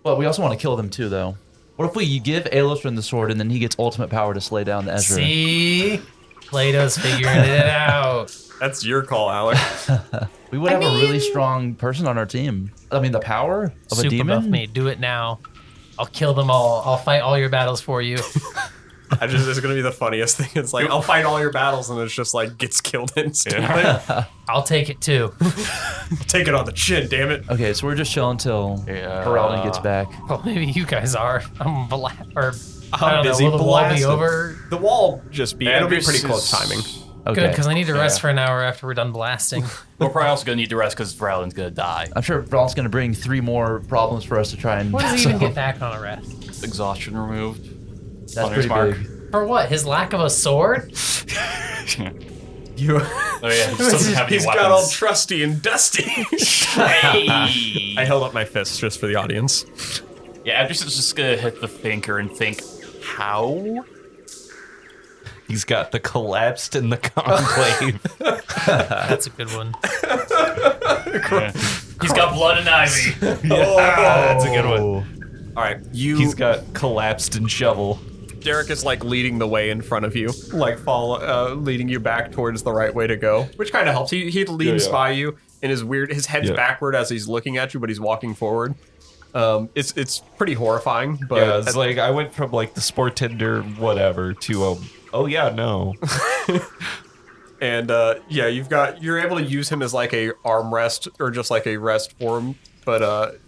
But we also want to kill them too, though. What if we give Alosrin the sword and then he gets ultimate power to slay down the Ezra? See? Plato's figuring it out. That's your call, Alek. We would have a really strong person on our team. I mean, the power of a Super demon. buff me. Do it now. I'll kill them all. I'll fight all your battles for you. It's gonna be the funniest thing. It's like, I'll fight all your battles, and it's just like gets killed instantly. I'll take it too. Take it on the chin, damn it. Okay, so we're just chilling till Voralden gets back. Well, maybe you guys are. I'm I'm busy will the wall be blasting. over? The wall just be. It'll be Adras pretty close is- timing. Okay. Good, because I need to rest for an hour after we're done blasting. We're probably also gonna need to rest because Voralden's gonna die. I'm sure Voralden's going to bring 3 more problems for us to try and What does he even solve. get back on a rest? Exhaustion removed. That's Hunter's pretty mark. big. For what? His lack of a sword? You. Oh yeah, he doesn't have any He's weapons. got all trusty and dusty. Hey! I held up my fists just for the audience. Yeah, Adras is just gonna hit the thinker and think, how? He's got the collapsed in the conclave. That's a good one. Yeah. He's got blood and ivy. That's a good one. All right, He's got collapsed and shovel. Derek is like leading the way in front of you, like leading you back towards the right way to go, which kind of helps. He leans by you, and his head's backward as he's looking at you, but he's walking forward. It's pretty horrifying, but Yeah, it's like I went from like the sport tender whatever to oh yeah, no. and you're able to use him as like a armrest or just like a rest for him, but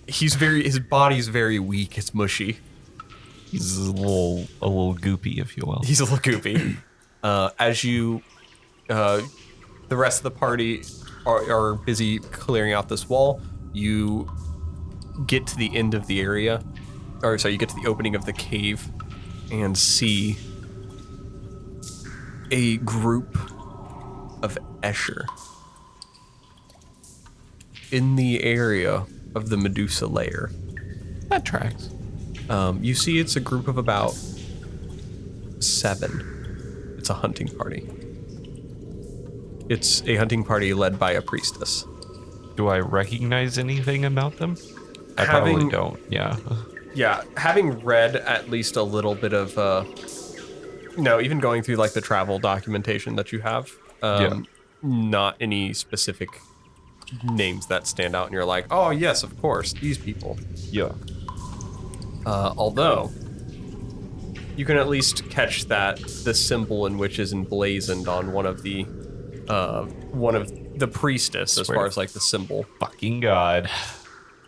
his body's very weak. It's mushy. He's a little goopy, if you will. He's a little goopy. As you, the rest of the party are busy clearing out this wall, you get to the end of the area, you get to the opening of the cave and see a group of Escher in the area of the Medusa lair. That tracks. You see it's a group of about 7. It's a hunting party. It's a hunting party led by a priestess. Do I recognize anything about them? I probably Having- don't. Yeah. Yeah, having read at least a little bit of, even going through like the travel documentation that you have, not any specific names that stand out and you're like, oh yes, of course, these people. Yeah. Although, you can at least catch that the symbol in which is emblazoned on one of the priestess as far as like the symbol. Fucking God.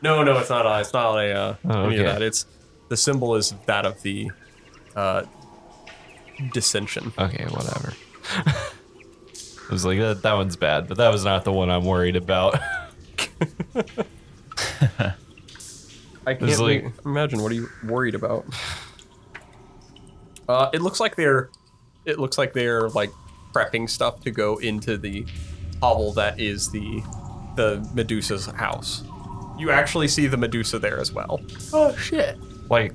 No, it's not. It's not any of okay. that. It's the symbol is that of the dissension. Okay, whatever. I was like, that one's bad, but that was not the one I'm worried about. I can't like- imagine. What are you worried about? It looks like they're like prepping stuff to go into the hovel that is the Medusa's house. You actually see the Medusa there as well. Oh shit. like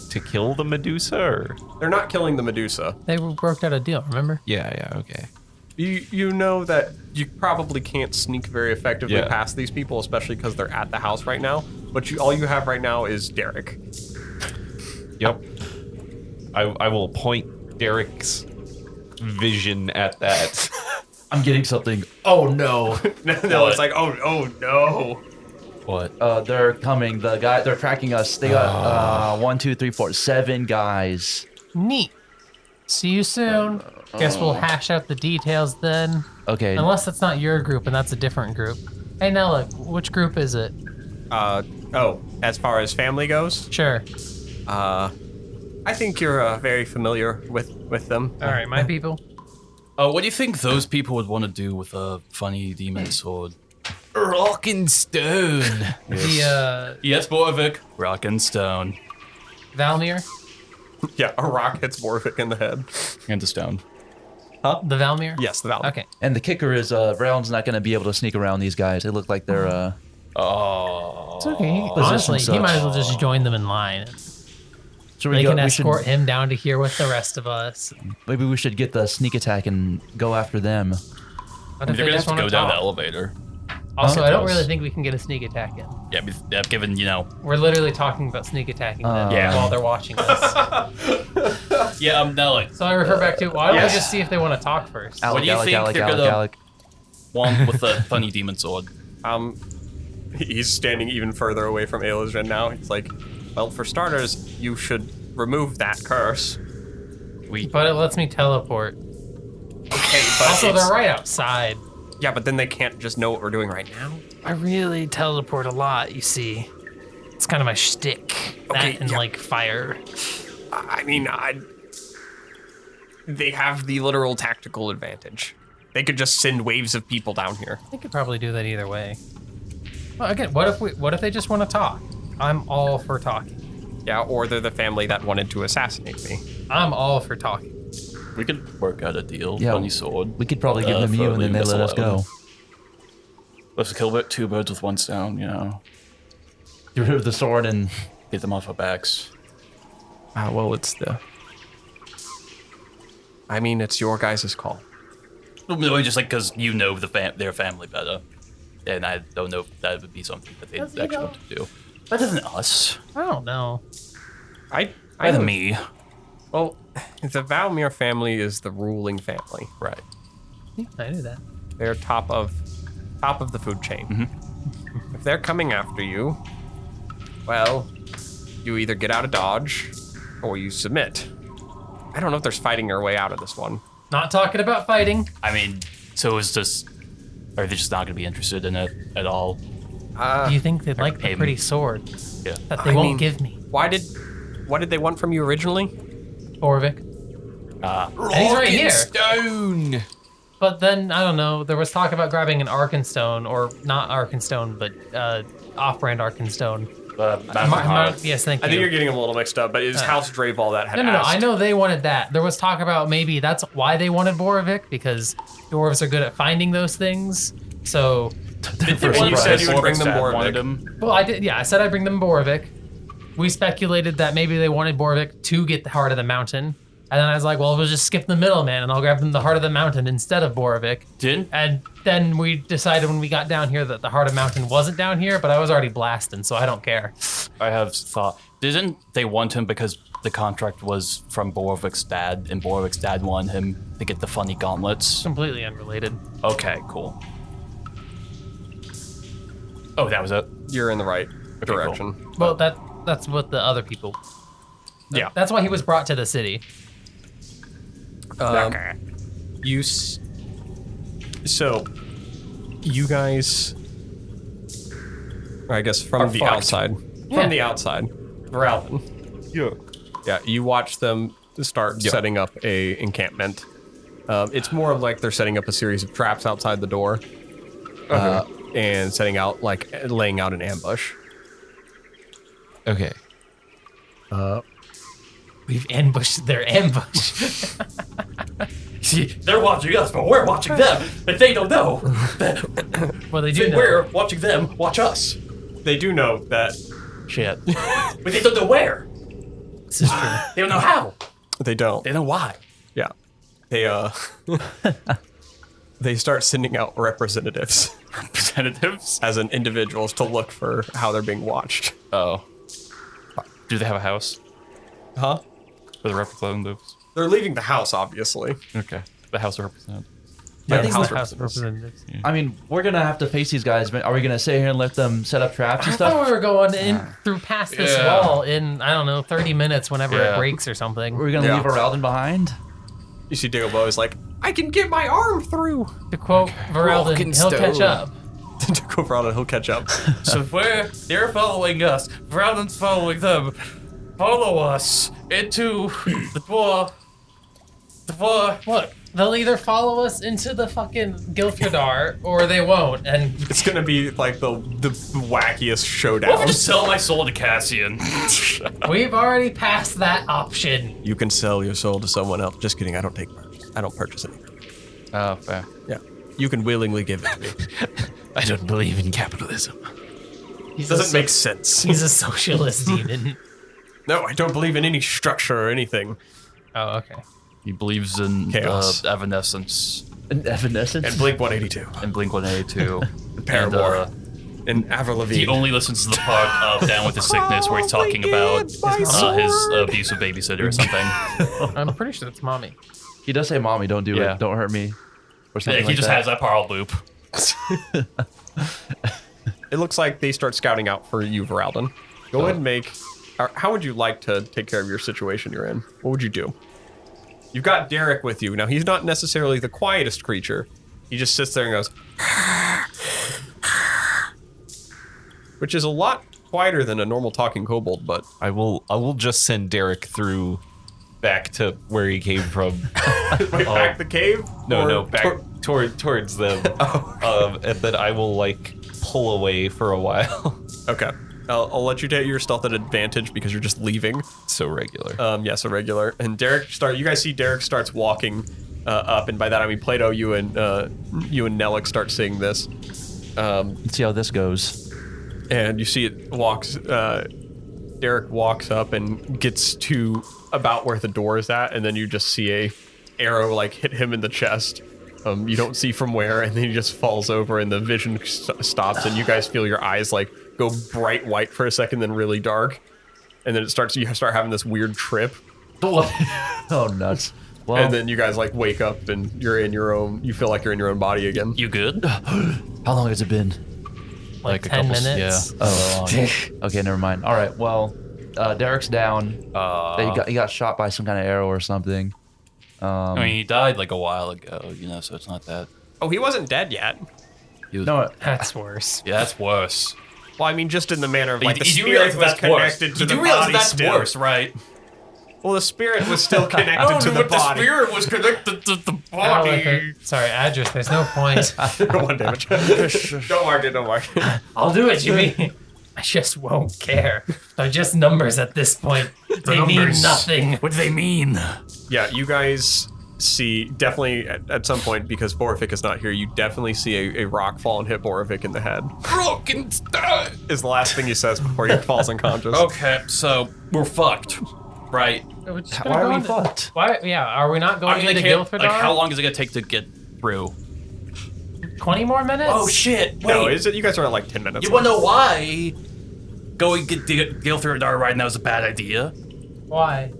to kill the Medusa, or? They're not killing the Medusa. They worked out a deal, remember? Yeah, okay. You know that you probably can't sneak very effectively Yeah. past these people, especially because they're at the house right now. But all you have right now is Derek. Yep. I will point Derrick's vision at that. I'm getting something. Oh no. No, it's like, oh no. What? They're coming. They're tracking us. They got 1, 2, 3, 4, 7 guys. Neat. See you soon. Guess we'll hash out the details then. Okay. Unless that's not your group and that's a different group. Hey Nella, which group is it? As far as family goes, Sure. I think you're very familiar with them. All right, my people. What do you think those people would want to do with a funny demon sword? Rock and stone. The Yes, Boravik. Rock and stone. Valmir. Yeah, a rock hits Voralden in the head. And the stone. The Valmir. Yes, the Valve. Okay. And the kicker is, Realm's not going to be able to sneak around these guys. They look like they're. Oh. It's okay. Position Honestly, he sucks. might as well just join them in line. So They can we escort him down to here with the rest of us. Maybe we should get the sneak attack and go after them. What if They're they gonna just have to want go to down the talk? elevator. Also, I don't Close. really think we can get a sneak attack in. Yeah, given, We're literally talking about sneak attacking them Yeah. while they're watching us. yeah, no, like, So I refer back to, why don't Yes. we just see if they want to talk first? Alek, What do you Alek, think Alek, they're Alek, gonna- Alek. one with the funny demon sword. He's standing even further away from Alosrin now. He's like, well, for starters, you should remove that curse. But it lets me teleport. Okay, but Also, it's- they're right outside. Yeah, but then they can't just know what we're doing right now. I really teleport a lot, you see. It's kind of my shtick. Okay, That and, yeah. like, fire. I mean, they have the literal tactical advantage. They could just send waves of people down here. They could probably do that either way. Well, again, what if they just want to talk? I'm all for talking. Yeah, or they're the family that wanted to assassinate me. I'm all for talking. We could work out a deal. Yeah, Funny sword. We could probably give them you, and then they let us go. Let's kill two birds with one stone, you know. Get rid of the sword and Get them off our backs. Well, it's I mean, it's your guys' call. No, just like because you know their family better. And I don't know if that would be something that they Does he actually know? want to do. Better than us. I don't know. I Better than don't- me. Well, the Valmir family is the ruling family. Right. Yeah, I knew that. They're top of the food chain. If they're coming after you, well, you either get out of Dodge or you submit. I don't know if there's fighting your way out of this one. Not talking about fighting. I mean, so is just. Are they just not going to be interested in it at all? Do you think they'd like the aim. pretty sword Yeah. that they I won't mean- give me? What did they want from you originally? Boravik. And he's right here. Stone. But then, I don't know, there was talk about grabbing an Arkenstone, or not Arkenstone, but off-brand Arkenstone. Yes, thank you. I think you're getting them a little mixed up, but it's House Draval that had No, asked. I know they wanted that. There was talk about maybe that's why they wanted Boravik, because dwarves are good at finding those things. So, And you said you would bring them wanted Boravik. him. well, I did. Yeah, I said I'd bring them Boravik. We speculated that maybe they wanted Boravik to get the heart of the mountain. And then I was like, well, we'll just skip the middleman and I'll grab them the heart of the mountain instead of Boravik. And then we decided when we got down here that the heart of mountain wasn't down here, but I was already blasting, so I don't care. I have thought. Didn't they want him because the contract was from Boravik's dad, and Boravik's dad wanted him to get the funny gauntlets? Completely unrelated. Okay, cool. Oh, that was it. You're in the right direction. Well, that's what the other people. Yeah. That's why he was brought to the city. So, you guys, or I guess from the outside, Yeah. Voralden. Yeah, you watch them start setting up a encampment. It's more of like they're setting up a series of traps outside the door, and setting out laying out an ambush. Okay. We've ambushed their ambush. See, they're watching us, but we're watching them, and they don't know. Well, they do know. We're watching them watch us. They do know that Shit. But they don't know where. This is true. They don't know how. they don't. They know why. Yeah, they they start sending out representatives Representatives? as in individuals to look for how they're being watched. Oh. Do they have a house? Huh? For the representatives? They're leaving the house, obviously. Okay. The house of representatives. Yeah, think house the House of representatives. Representatives. I mean, we're gonna have to face these guys, but are we gonna sit here and let them set up traps and I thought stuff? we were going in through past this Yeah. wall in, I don't know, 30 minutes whenever it Yeah. breaks or something. We're gonna Yeah. leave Voralden behind? You see Digglebow is like, I can get my arm through. To quote Voralden, Rock and he'll catch stone. up. To go Voralden, he'll catch up. So they're following us. Voralden's following them. follow us into the dwarf. Look, they'll either follow us into the fucking Gilfredar or they won't. And It's gonna be like the wackiest showdown. What if I just sell my soul to Cassian? we've already passed that option. You can sell your soul to someone else. Just kidding. I don't purchase anything. Oh, fair. Yeah. You can willingly give it to me. I don't believe in capitalism. Doesn't make sense. He's a socialist demon. No, I don't believe in any structure or anything. Oh, okay. He believes in Chaos. Evanescence An Evanescence? And Blink 182. and Blink-182. Paramore. And Avril He Lavigne. only listens to the part of Down with the Sickness where he's talking about his abusive babysitter or something. I'm pretty sure that's mommy. He does say, "Mommy, don't do Yeah. it. Don't hurt me," or something He like just that. has that part on loop. It looks like they start scouting out for you, Voralden. Go ahead and make... How would you like to take care of your situation you're in? What would you do? You've got Derek with you. Now, he's not necessarily the quietest creature. He just sits there and goes... which is a lot quieter than a normal talking kobold, but... I will just send Derek through back to where he came from. Wait, back the cave? No, Or no, back towards them. And then I will like pull away for a while. Okay. I'll let you take your stealth at advantage because you're just leaving. So regular. Yes, a regular. And Derek you guys see Derek starts walking up, and by that I mean Plato, you and Nellick start seeing this. Let's see how this goes. And you see it walks Derek walks up and gets to about where the door is at, and then you just see a arrow like hit him in the chest. You don't see from where, and then he just falls over, and the vision stops, and you guys feel your eyes like go bright white for a second, then really dark, and then you start having this weird trip, Oh, nuts. Well, and then you guys like wake up, and you feel like you're in your own body again. You good? how long has it been? Like a 10 couple- minutes. Oh, okay, never mind. All right, well, Derek's down. He got shot by some kind of arrow or something. I mean, he died like a while ago, so it's not that. Oh, he wasn't dead yet. No, That's worse. Yeah, that's worse. Well, I mean, just in the manner of like the You do realize spirit was that's worse. connected to You the do realize body that's still. worse, right? Well, the spirit was still connected to the body. was connected to the Sorry, Adras, there's no point. 1 damage. Don't mark it. Don't mark it. I'll do it, Jimmy. I just won't care. They're just numbers at this point. They mean nothing. What do they mean? Yeah, you guys see definitely at some point, because Boravik is not here, you definitely see a rock fall and hit Boravik in the head. Broken stone. Is the last thing he says before he falls unconscious. Okay, so we're fucked, right? why are we fucked? Why? Yeah, are we not going into like, Gilfredar? how long is it gonna take to get through? 20 more minutes? Oh shit! Wait, No, is it? You guys are at like 10 minutes. you wanna know why going get Gilfredar right now is a bad idea? Why?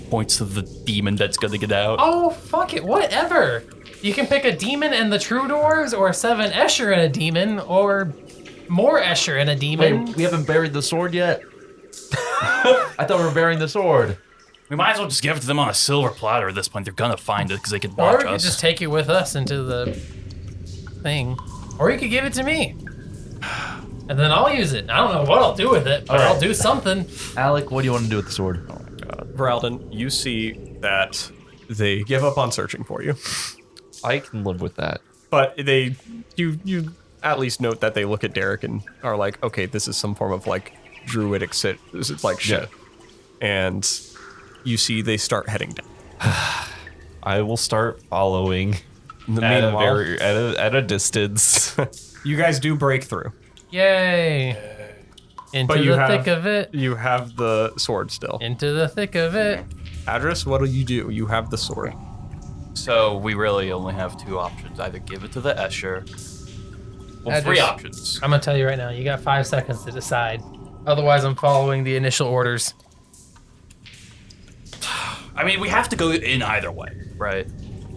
Points to the demon that's gonna get out. Oh, fuck it. Whatever. You can pick a demon and the true doors, or 7 Escher and a demon, or more Escher and a demon. Wait, we haven't buried the sword yet? I thought we were burying the sword. We might as well just give it to them on a silver platter at this point. They're gonna find it because they can Or watch we could us. just take it with us into the thing. Or you could give it to me. And then I'll use it. I don't know what I'll do with it, but I'll do something. Alec, what do you want to do with the sword? Voralden, you see that they give up on searching for you, I can live with that. but you at least note that they look at Derek and are like, okay, this is some form of like druidic shit. This is like shit. And you see they start heading down. I will start following Meanwhile, at a distance. you guys do break through. Yay. Into But you the have- thick of it. You have the sword still. Into the thick of it. Adras, what do? You have the sword. So we really only have 2 options: either give it to the Escher. Well, 3 options. I'm gonna tell you right now, you got 5 seconds to decide. Otherwise, I'm following the initial orders. I mean, we have to go in either way, right?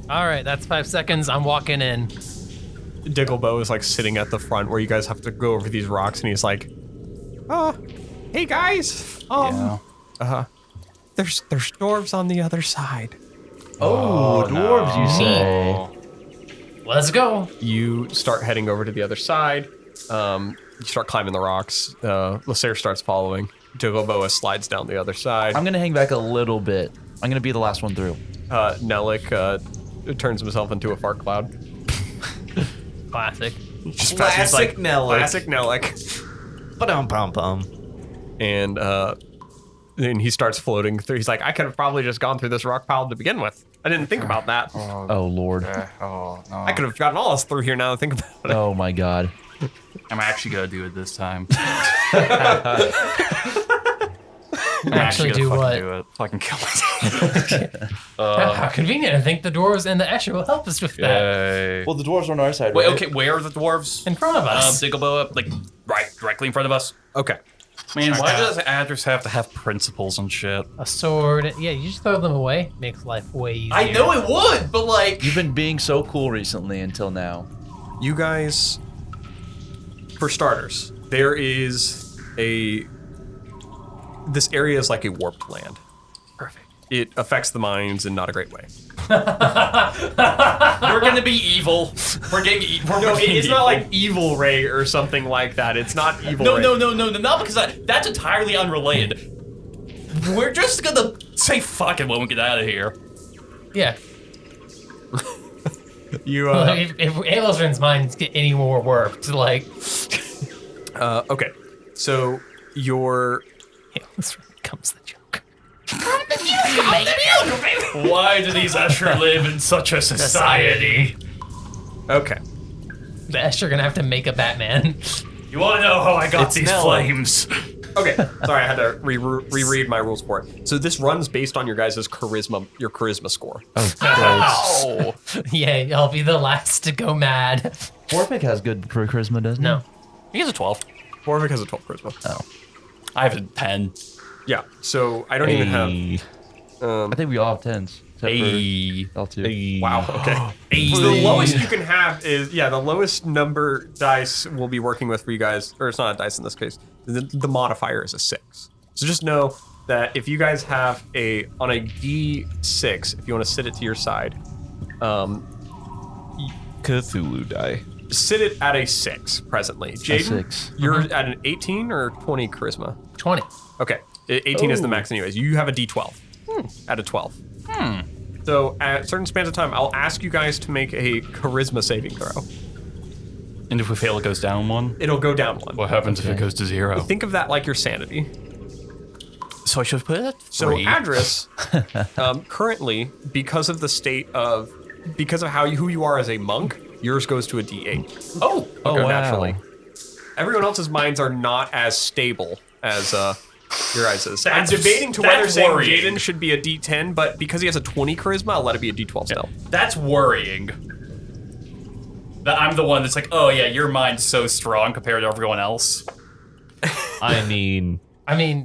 All right, that's 5 seconds. I'm walking in. Digglebow is like sitting at the front where you guys have to go over these rocks, and he's like, hey guys, there's dwarves on the other side. Oh, dwarves, you say? Oh. Let's go. You start heading over to the other side. You start climbing the rocks. Lehsair starts following. Jigoboa slides down the other side. I'm gonna hang back a little bit. I'm gonna be the last one through. Nelik turns himself into a fart cloud. Classic. Classic Nelik. Classic Nelik. Ba-dum-bum-bum. And then he starts floating through. He's like, I could have probably just gone through this rock pile to begin with. I didn't think about that. Oh Lord. Oh no. I could have gotten all us through here now that I think about it. Oh my God. I'm actually gonna do it this time. Actually do what? Do it. Fucking kill myself. How convenient. I think the dwarves and the Escher will help us with that. Yay. Well, the dwarves are on our side. Wait, right? okay, where are the dwarves? In front of us. Diggleboa, like directly in front of us. Okay. Man, why does Adras have to have principles and shit? A sword. Yeah, you just throw them away. Makes life way easier. I know it would, but like. You've been being so cool recently until now. You guys, for starters, there is this area is like a warped land. Perfect. It affects the mines in not a great way. We're gonna be evil. We're getting. No, it's not like Evil Ray or something like that. It's not Evil Ray. No, not because that's entirely unrelated. We're just gonna say fuck it when we get out of here. Yeah. You, Well, if Alosrin's minds get any more warped, like. okay. So, your... Alosrin becomes the joke. Why do these Escher live in such a society? Okay. The Escher are gonna have to make a Batman. You wanna know how I got It's these Nella. flames? Okay. Sorry, I had to reread my rules for it. So, this runs based on your guys' charisma, your charisma score. Oh. Yay, I'll be the last to go mad. Voralden has good charisma, doesn't No. He has a 12. Boravik has a 12 charisma. I have a 10. Yeah. So, I don't even have... he? I think we all have 10s. Except for L2. Wow, okay. So the lowest you can have is, the lowest number dice we'll be working with for you guys, or it's not a dice in this case, the modifier is a 6. So just know that if you guys have on a D6, if you want to sit it to your side, Cthulhu die. sit it at a 6 presently. Jayden, 6. you're at an 18 or 20 charisma? 20. Okay, 18 is the max anyways. You have a D12 at a 12. So at certain spans of time, I'll ask you guys to make a charisma saving throw. And if we fail, it goes down 1? It'll go down 1. What happens if it goes to 0? Think of that like your sanity. So I should put it at 3. So Adras, currently, because of the state of, because of who you are as a monk, yours goes to a D8. Oh! Oh, Go wow. naturally. Everyone else's minds are not as stable as your guys'. I'm debating to whether that's saying worrying. Jayden should be a D10, but because he has a 20 charisma, I'll let it be a D12 still. That's worrying. That I'm the one that's like, oh yeah, your mind's so strong compared to everyone else. I mean,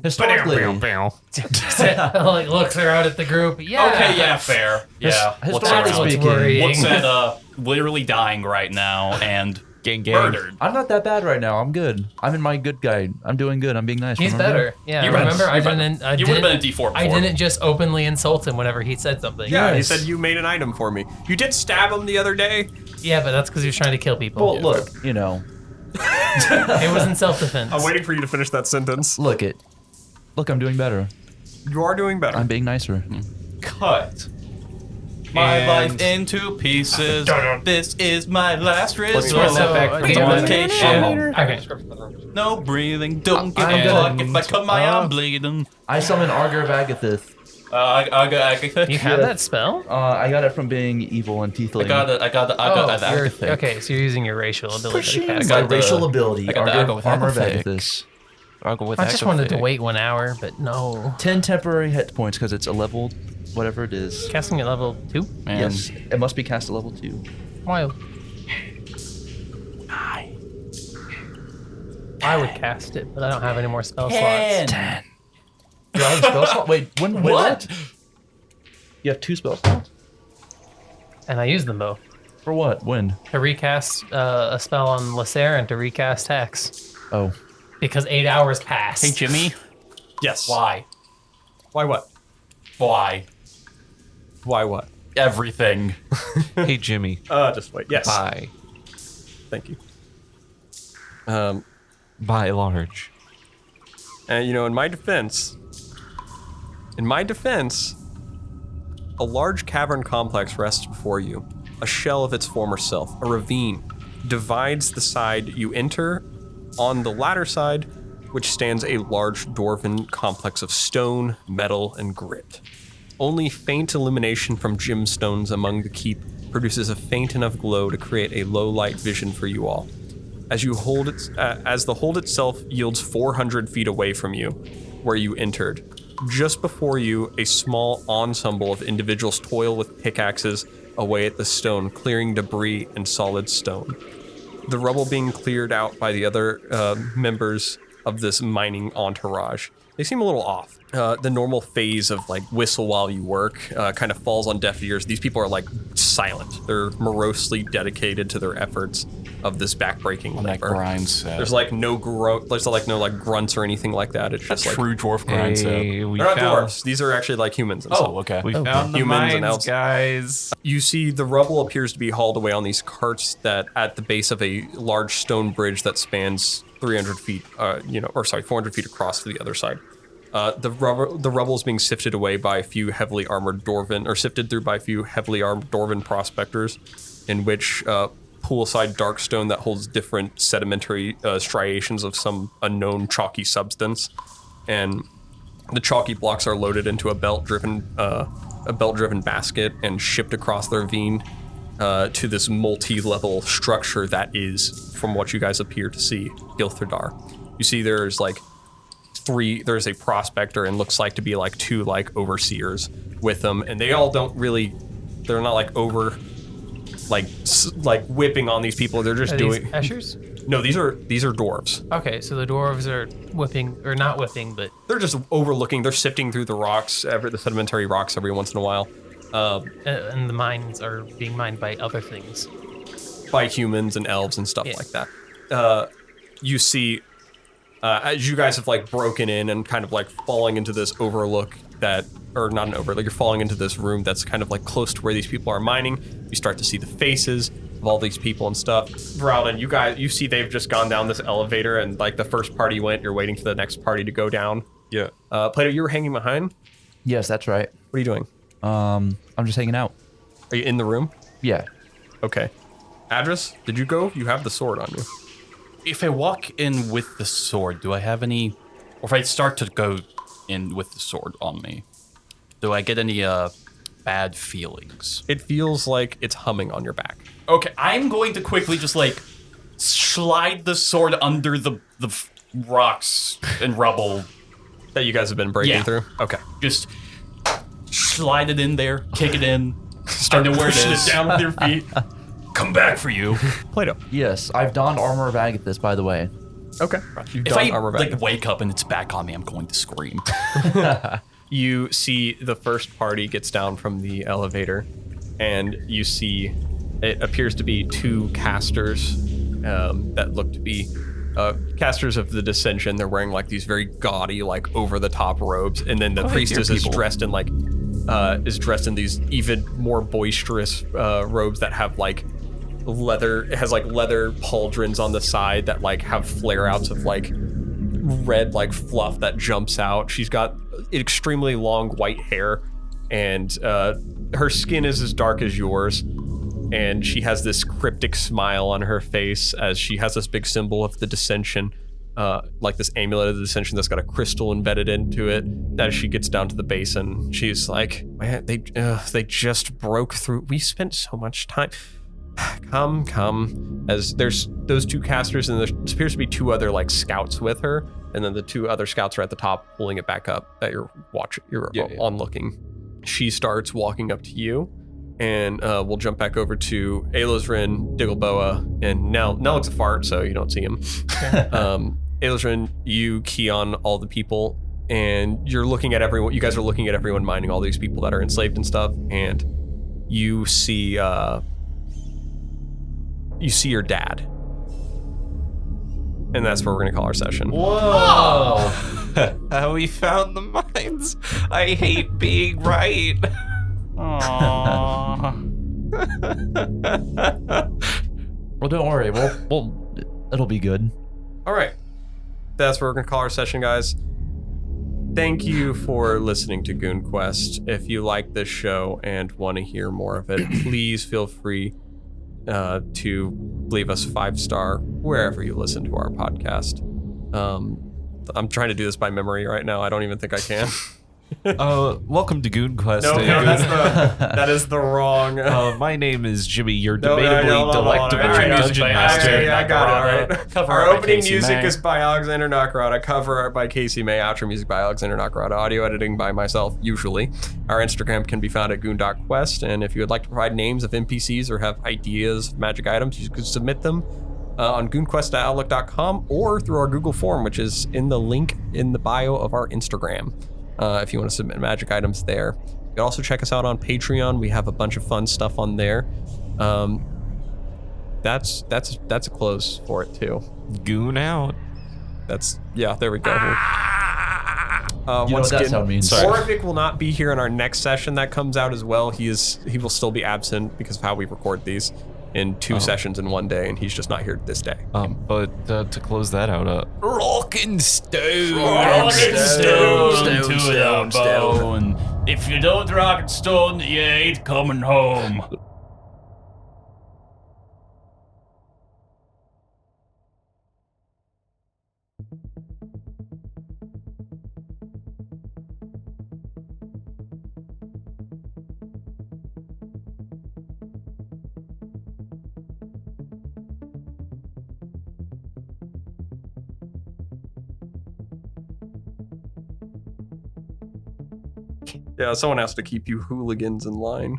Historically, Like, looks around at the group. Yeah. Okay, yeah, fair. Yeah. historically That's what's speaking, worrying. What's that, literally dying right now and gang. murdered? I'm not that bad right now. I'm good. I'm in my good guide. I'm doing good. I'm being nice. He's remember? better. Yeah, You remember? better. I didn't. You would have been a D4 before. I didn't just openly insult him whenever he said something. Yeah, he Yes. said you made an item for me. You did stab him the other day. Yeah, but that's because he was trying to kill people. Well, look, you know, It was in self-defense. I'm waiting for you to finish that sentence. look, I'm doing better. You are doing better. I'm being nicer. Cut my And- life into pieces. This is my last resort. run that back for Okay. No breathing. Don't give I'm a fuck gonna- if I cut my arm bleeding. I summon Augur of Agathith. I You have that spell? I got it from being evil and teethling. got the you're- thing. okay, so you're using your racial ability. I My got the- racial ability. I got the Augur, Augur with Armor of Agathith. Agathis. I'll go with I just wanted to Agaphic. wait 1 hour, but no. 10 temporary hit points because it's a level, whatever it is. Casting at level 2? Man. Yes, it must be cast at level 2. Wild. I would cast it, but I don't have any more spell slots. 10. You have a spell slot? Wait, when what? You have 2 spell slots? And I use them both. For what? When? To recast a spell on Lehsair and to recast Hex. Oh. Because 8 hours passed. Hey Jimmy, Yes. why? Why what? Why? Why what? Everything. Hey Jimmy. Just wait. Yes. Bye. Thank you. By large. And in my defense, a large cavern complex rests before you, a shell of its former self. A ravine divides the side you enter. On the latter side, which stands a large dwarven complex of stone, metal, and grit. Only faint illumination from gemstones among the keep produces a faint enough glow to create a low light vision for you all. As the hold itself yields 400 feet away from you, where you entered. Just before you, a small ensemble of individuals toil with pickaxes away at the stone, clearing debris and solid stone. The rubble being cleared out by the other members of this mining entourage. They seem a little off. The normal phase of like whistle while you work kind of falls on deaf ears. These people are like silent. They're morosely dedicated to their efforts of this backbreaking labor. Grind set. There's like no grunts or anything like that. It's just like true dwarf grind set. they're not dwarves. These are actually like humans. And stuff. Okay. We found the Humans and mines, elves. guys. You see the rubble appears to be hauled away on these carts that at the base of a large stone bridge that spans 300 feet, 400 feet across to the other side. The rubble is being sifted away by a few heavily armored sifted through by a few heavily armed dwarven prospectors, in which poolside dark stone that holds different sedimentary striations of some unknown chalky substance, and the chalky blocks are loaded into a belt-driven basket and shipped across the ravine to this multi-level structure that is, from what you guys appear to see, Gilthardar. You see there's like there's a prospector and looks like to be like two like overseers with them, and they all they're not like over like whipping on these people. They're just Are doing these Eshers? No, these are dwarves. Okay, so the dwarves are whipping, or not whipping, but They're just overlooking. They're sifting through the rocks, the sedimentary rocks every once in a while. and the mines are being mined by other things. By humans and elves and stuff Yeah. like that. You see, as you guys have like broken in and kind of like falling into this overlook not an overlook, you're falling into this room that's kind of like close to where these people are mining. You start to see the faces of all these people and stuff. Voralden, you see they've just gone down this elevator, and like the first party went, you're waiting for the next party to go down. Yeah. Plato, you were hanging behind. Yes, that's right. What are you doing? I'm just hanging out. Are you in the room? Yeah. Okay. Adras, did you go? You have the sword on you. If I walk in with the sword, do I have any... Or if I start to go in with the sword on me, do I get any bad feelings? It feels like it's humming on your back. Okay, I'm going to quickly just like slide the sword under the rocks and rubble. That you guys have been breaking Yeah. through? Okay. Just slide it in there, kick it in. Start I know where it pushing is. it down with your feet. Come back for you. Plato. Yes, I've donned armor of Agathis, by the way. Okay. You've If done I armor like back. wake up and it's back on me, I'm going to scream. You see the first party gets down from the elevator, and you see it appears to be two casters that look to be casters of the Dissension. They're wearing like these very gaudy, like over-the-top robes, and then the priestess is dressed in like these even more boisterous robes that have like leather. It has like leather pauldrons on the side that like have flare outs of like red like fluff that jumps out. She's got extremely long white hair, and her skin is as dark as yours, and she has this cryptic smile on her face as she has this big symbol of the Dissension, like this amulet of the Dissension that's got a crystal embedded into it. As she gets down to the basin, she's like, man, they just broke through. We spent so much time. Come. As there's those two casters, and there appears to be two other like scouts with her, and then the two other scouts are at the top pulling it back up that you're watching. You're on looking. She starts walking up to you, and we'll jump back over to Alosrin, Diggleboa, and now it's a fart, so you don't see him. Alosrin, you key on all the people, and you're looking at everyone. You guys are looking at everyone mining all these people that are enslaved and stuff, and you see your dad. And that's where we're going to call our session. Whoa! We found the mines. I hate being right. Aww. Well, don't worry. It'll be good. All right. That's where we're going to call our session, guys. thank you for listening to Goon Quest. If you like this show and want to hear more of it, please feel free to leave us 5-star wherever you listen to our podcast. I'm trying to do this by memory right now. I don't even think I can. Welcome to Goon Quest. No, that is the wrong. My name is Jimmy, your No, debatably delectable dungeon master. Yeah, I got it. All right. Cover Our art by opening Kasey music May. is by Alexander Nakarada. Cover art by Kasey May. Outro music by Alexander Nakarada. Audio editing by myself, usually. Our Instagram can be found at goon.quest. And if you would like to provide names of NPCs or have ideas of magic items, you could submit them on goonquest@outlook.com or through our Google form, which is in the link in the bio of our Instagram. If you want to submit magic items there. You can also check us out on Patreon. We have a bunch of fun stuff on there. That's a close for it too. Goon out. There we go. You know what that sound means. Boravik will not be here in our next session that comes out as well. He will still be absent because of how we record these in 2 sessions in one day, and he's just not here this day. But to close that out, Rockin' stone. Rockin' stone to the bone. If you don't rock and stone, you ain't coming home. Yeah, someone has to keep you hooligans in line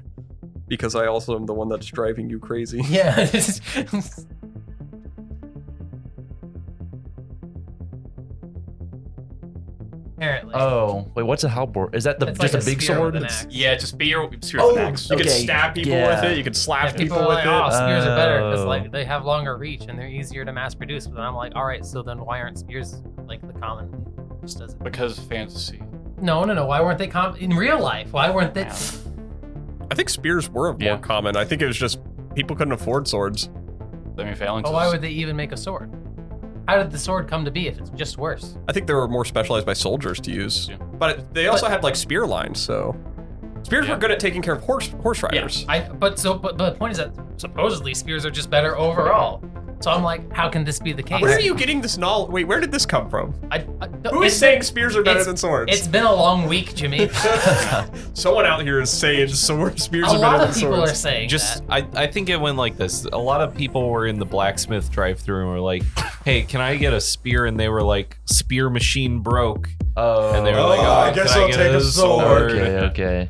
because I also am the one that's driving you crazy. Yeah. Apparently. Oh, wait, what's a halberd? Is that It's just like a big spear sword? with an axe. Yeah, just spear with an axe. You can Okay, stab people yeah. with it. You can slash Yeah, people are with like, it. oh, spears are better because Oh. like they have longer reach and they're easier to mass produce. But I'm like, all right, so then why aren't spears like the common? Just doesn't. Because fantasy. No. Why weren't they common in real life? Why weren't they? I think spears were more Yeah. common. I think it was just people couldn't afford swords. I mean, phalanxes. But why would they even make a sword? How did the sword come to be if it's just worse? I think they were more specialized by soldiers to use. Yeah. But they also had like spear lines, so spears were good at taking care of horse riders. But the point is that supposedly spears are just better overall. So I'm like, how can this be the case? Where are you getting this knowledge? Wait, where did this come from? Who is it's- saying spears are better it's- than swords? It's been a long week, Jimmy. Someone out here is saying spears A are better lot than of people swords. are saying just that. I think it went like this. A lot of people were in the blacksmith drive-through and were like, "Hey, can I get a spear?" And they were like, "Spear machine broke." Oh, And they were like, Oh, "Oh, I guess can I'll I get take a sword." okay.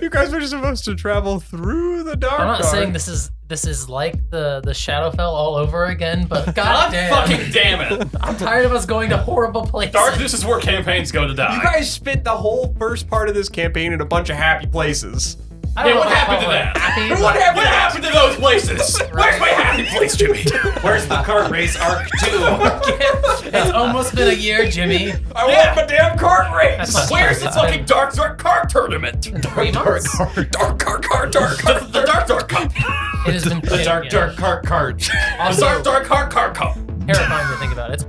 You guys were supposed to travel through the dark. I'm not saying this is like the Shadowfell all over again, but God goddamn, fucking damn it! I'm tired of us going to horrible places. Darkness is where campaigns go to die. You guys spent the whole first part of this campaign in a bunch of happy places. I don't Yeah, know what if happened to we're that? happy, What but- happened to those places? Where's my happy place, Jimmy? Where's the kart race arc 2? It's almost been a year, Jimmy. I want my damn kart race. That's not Where's true. the It's fucking been Dark kart tournament? 3 months. Dark kart. The Dark Cup. It has been The dark yeah. kart. The Also, Dark Cup. terrifying to think about. It's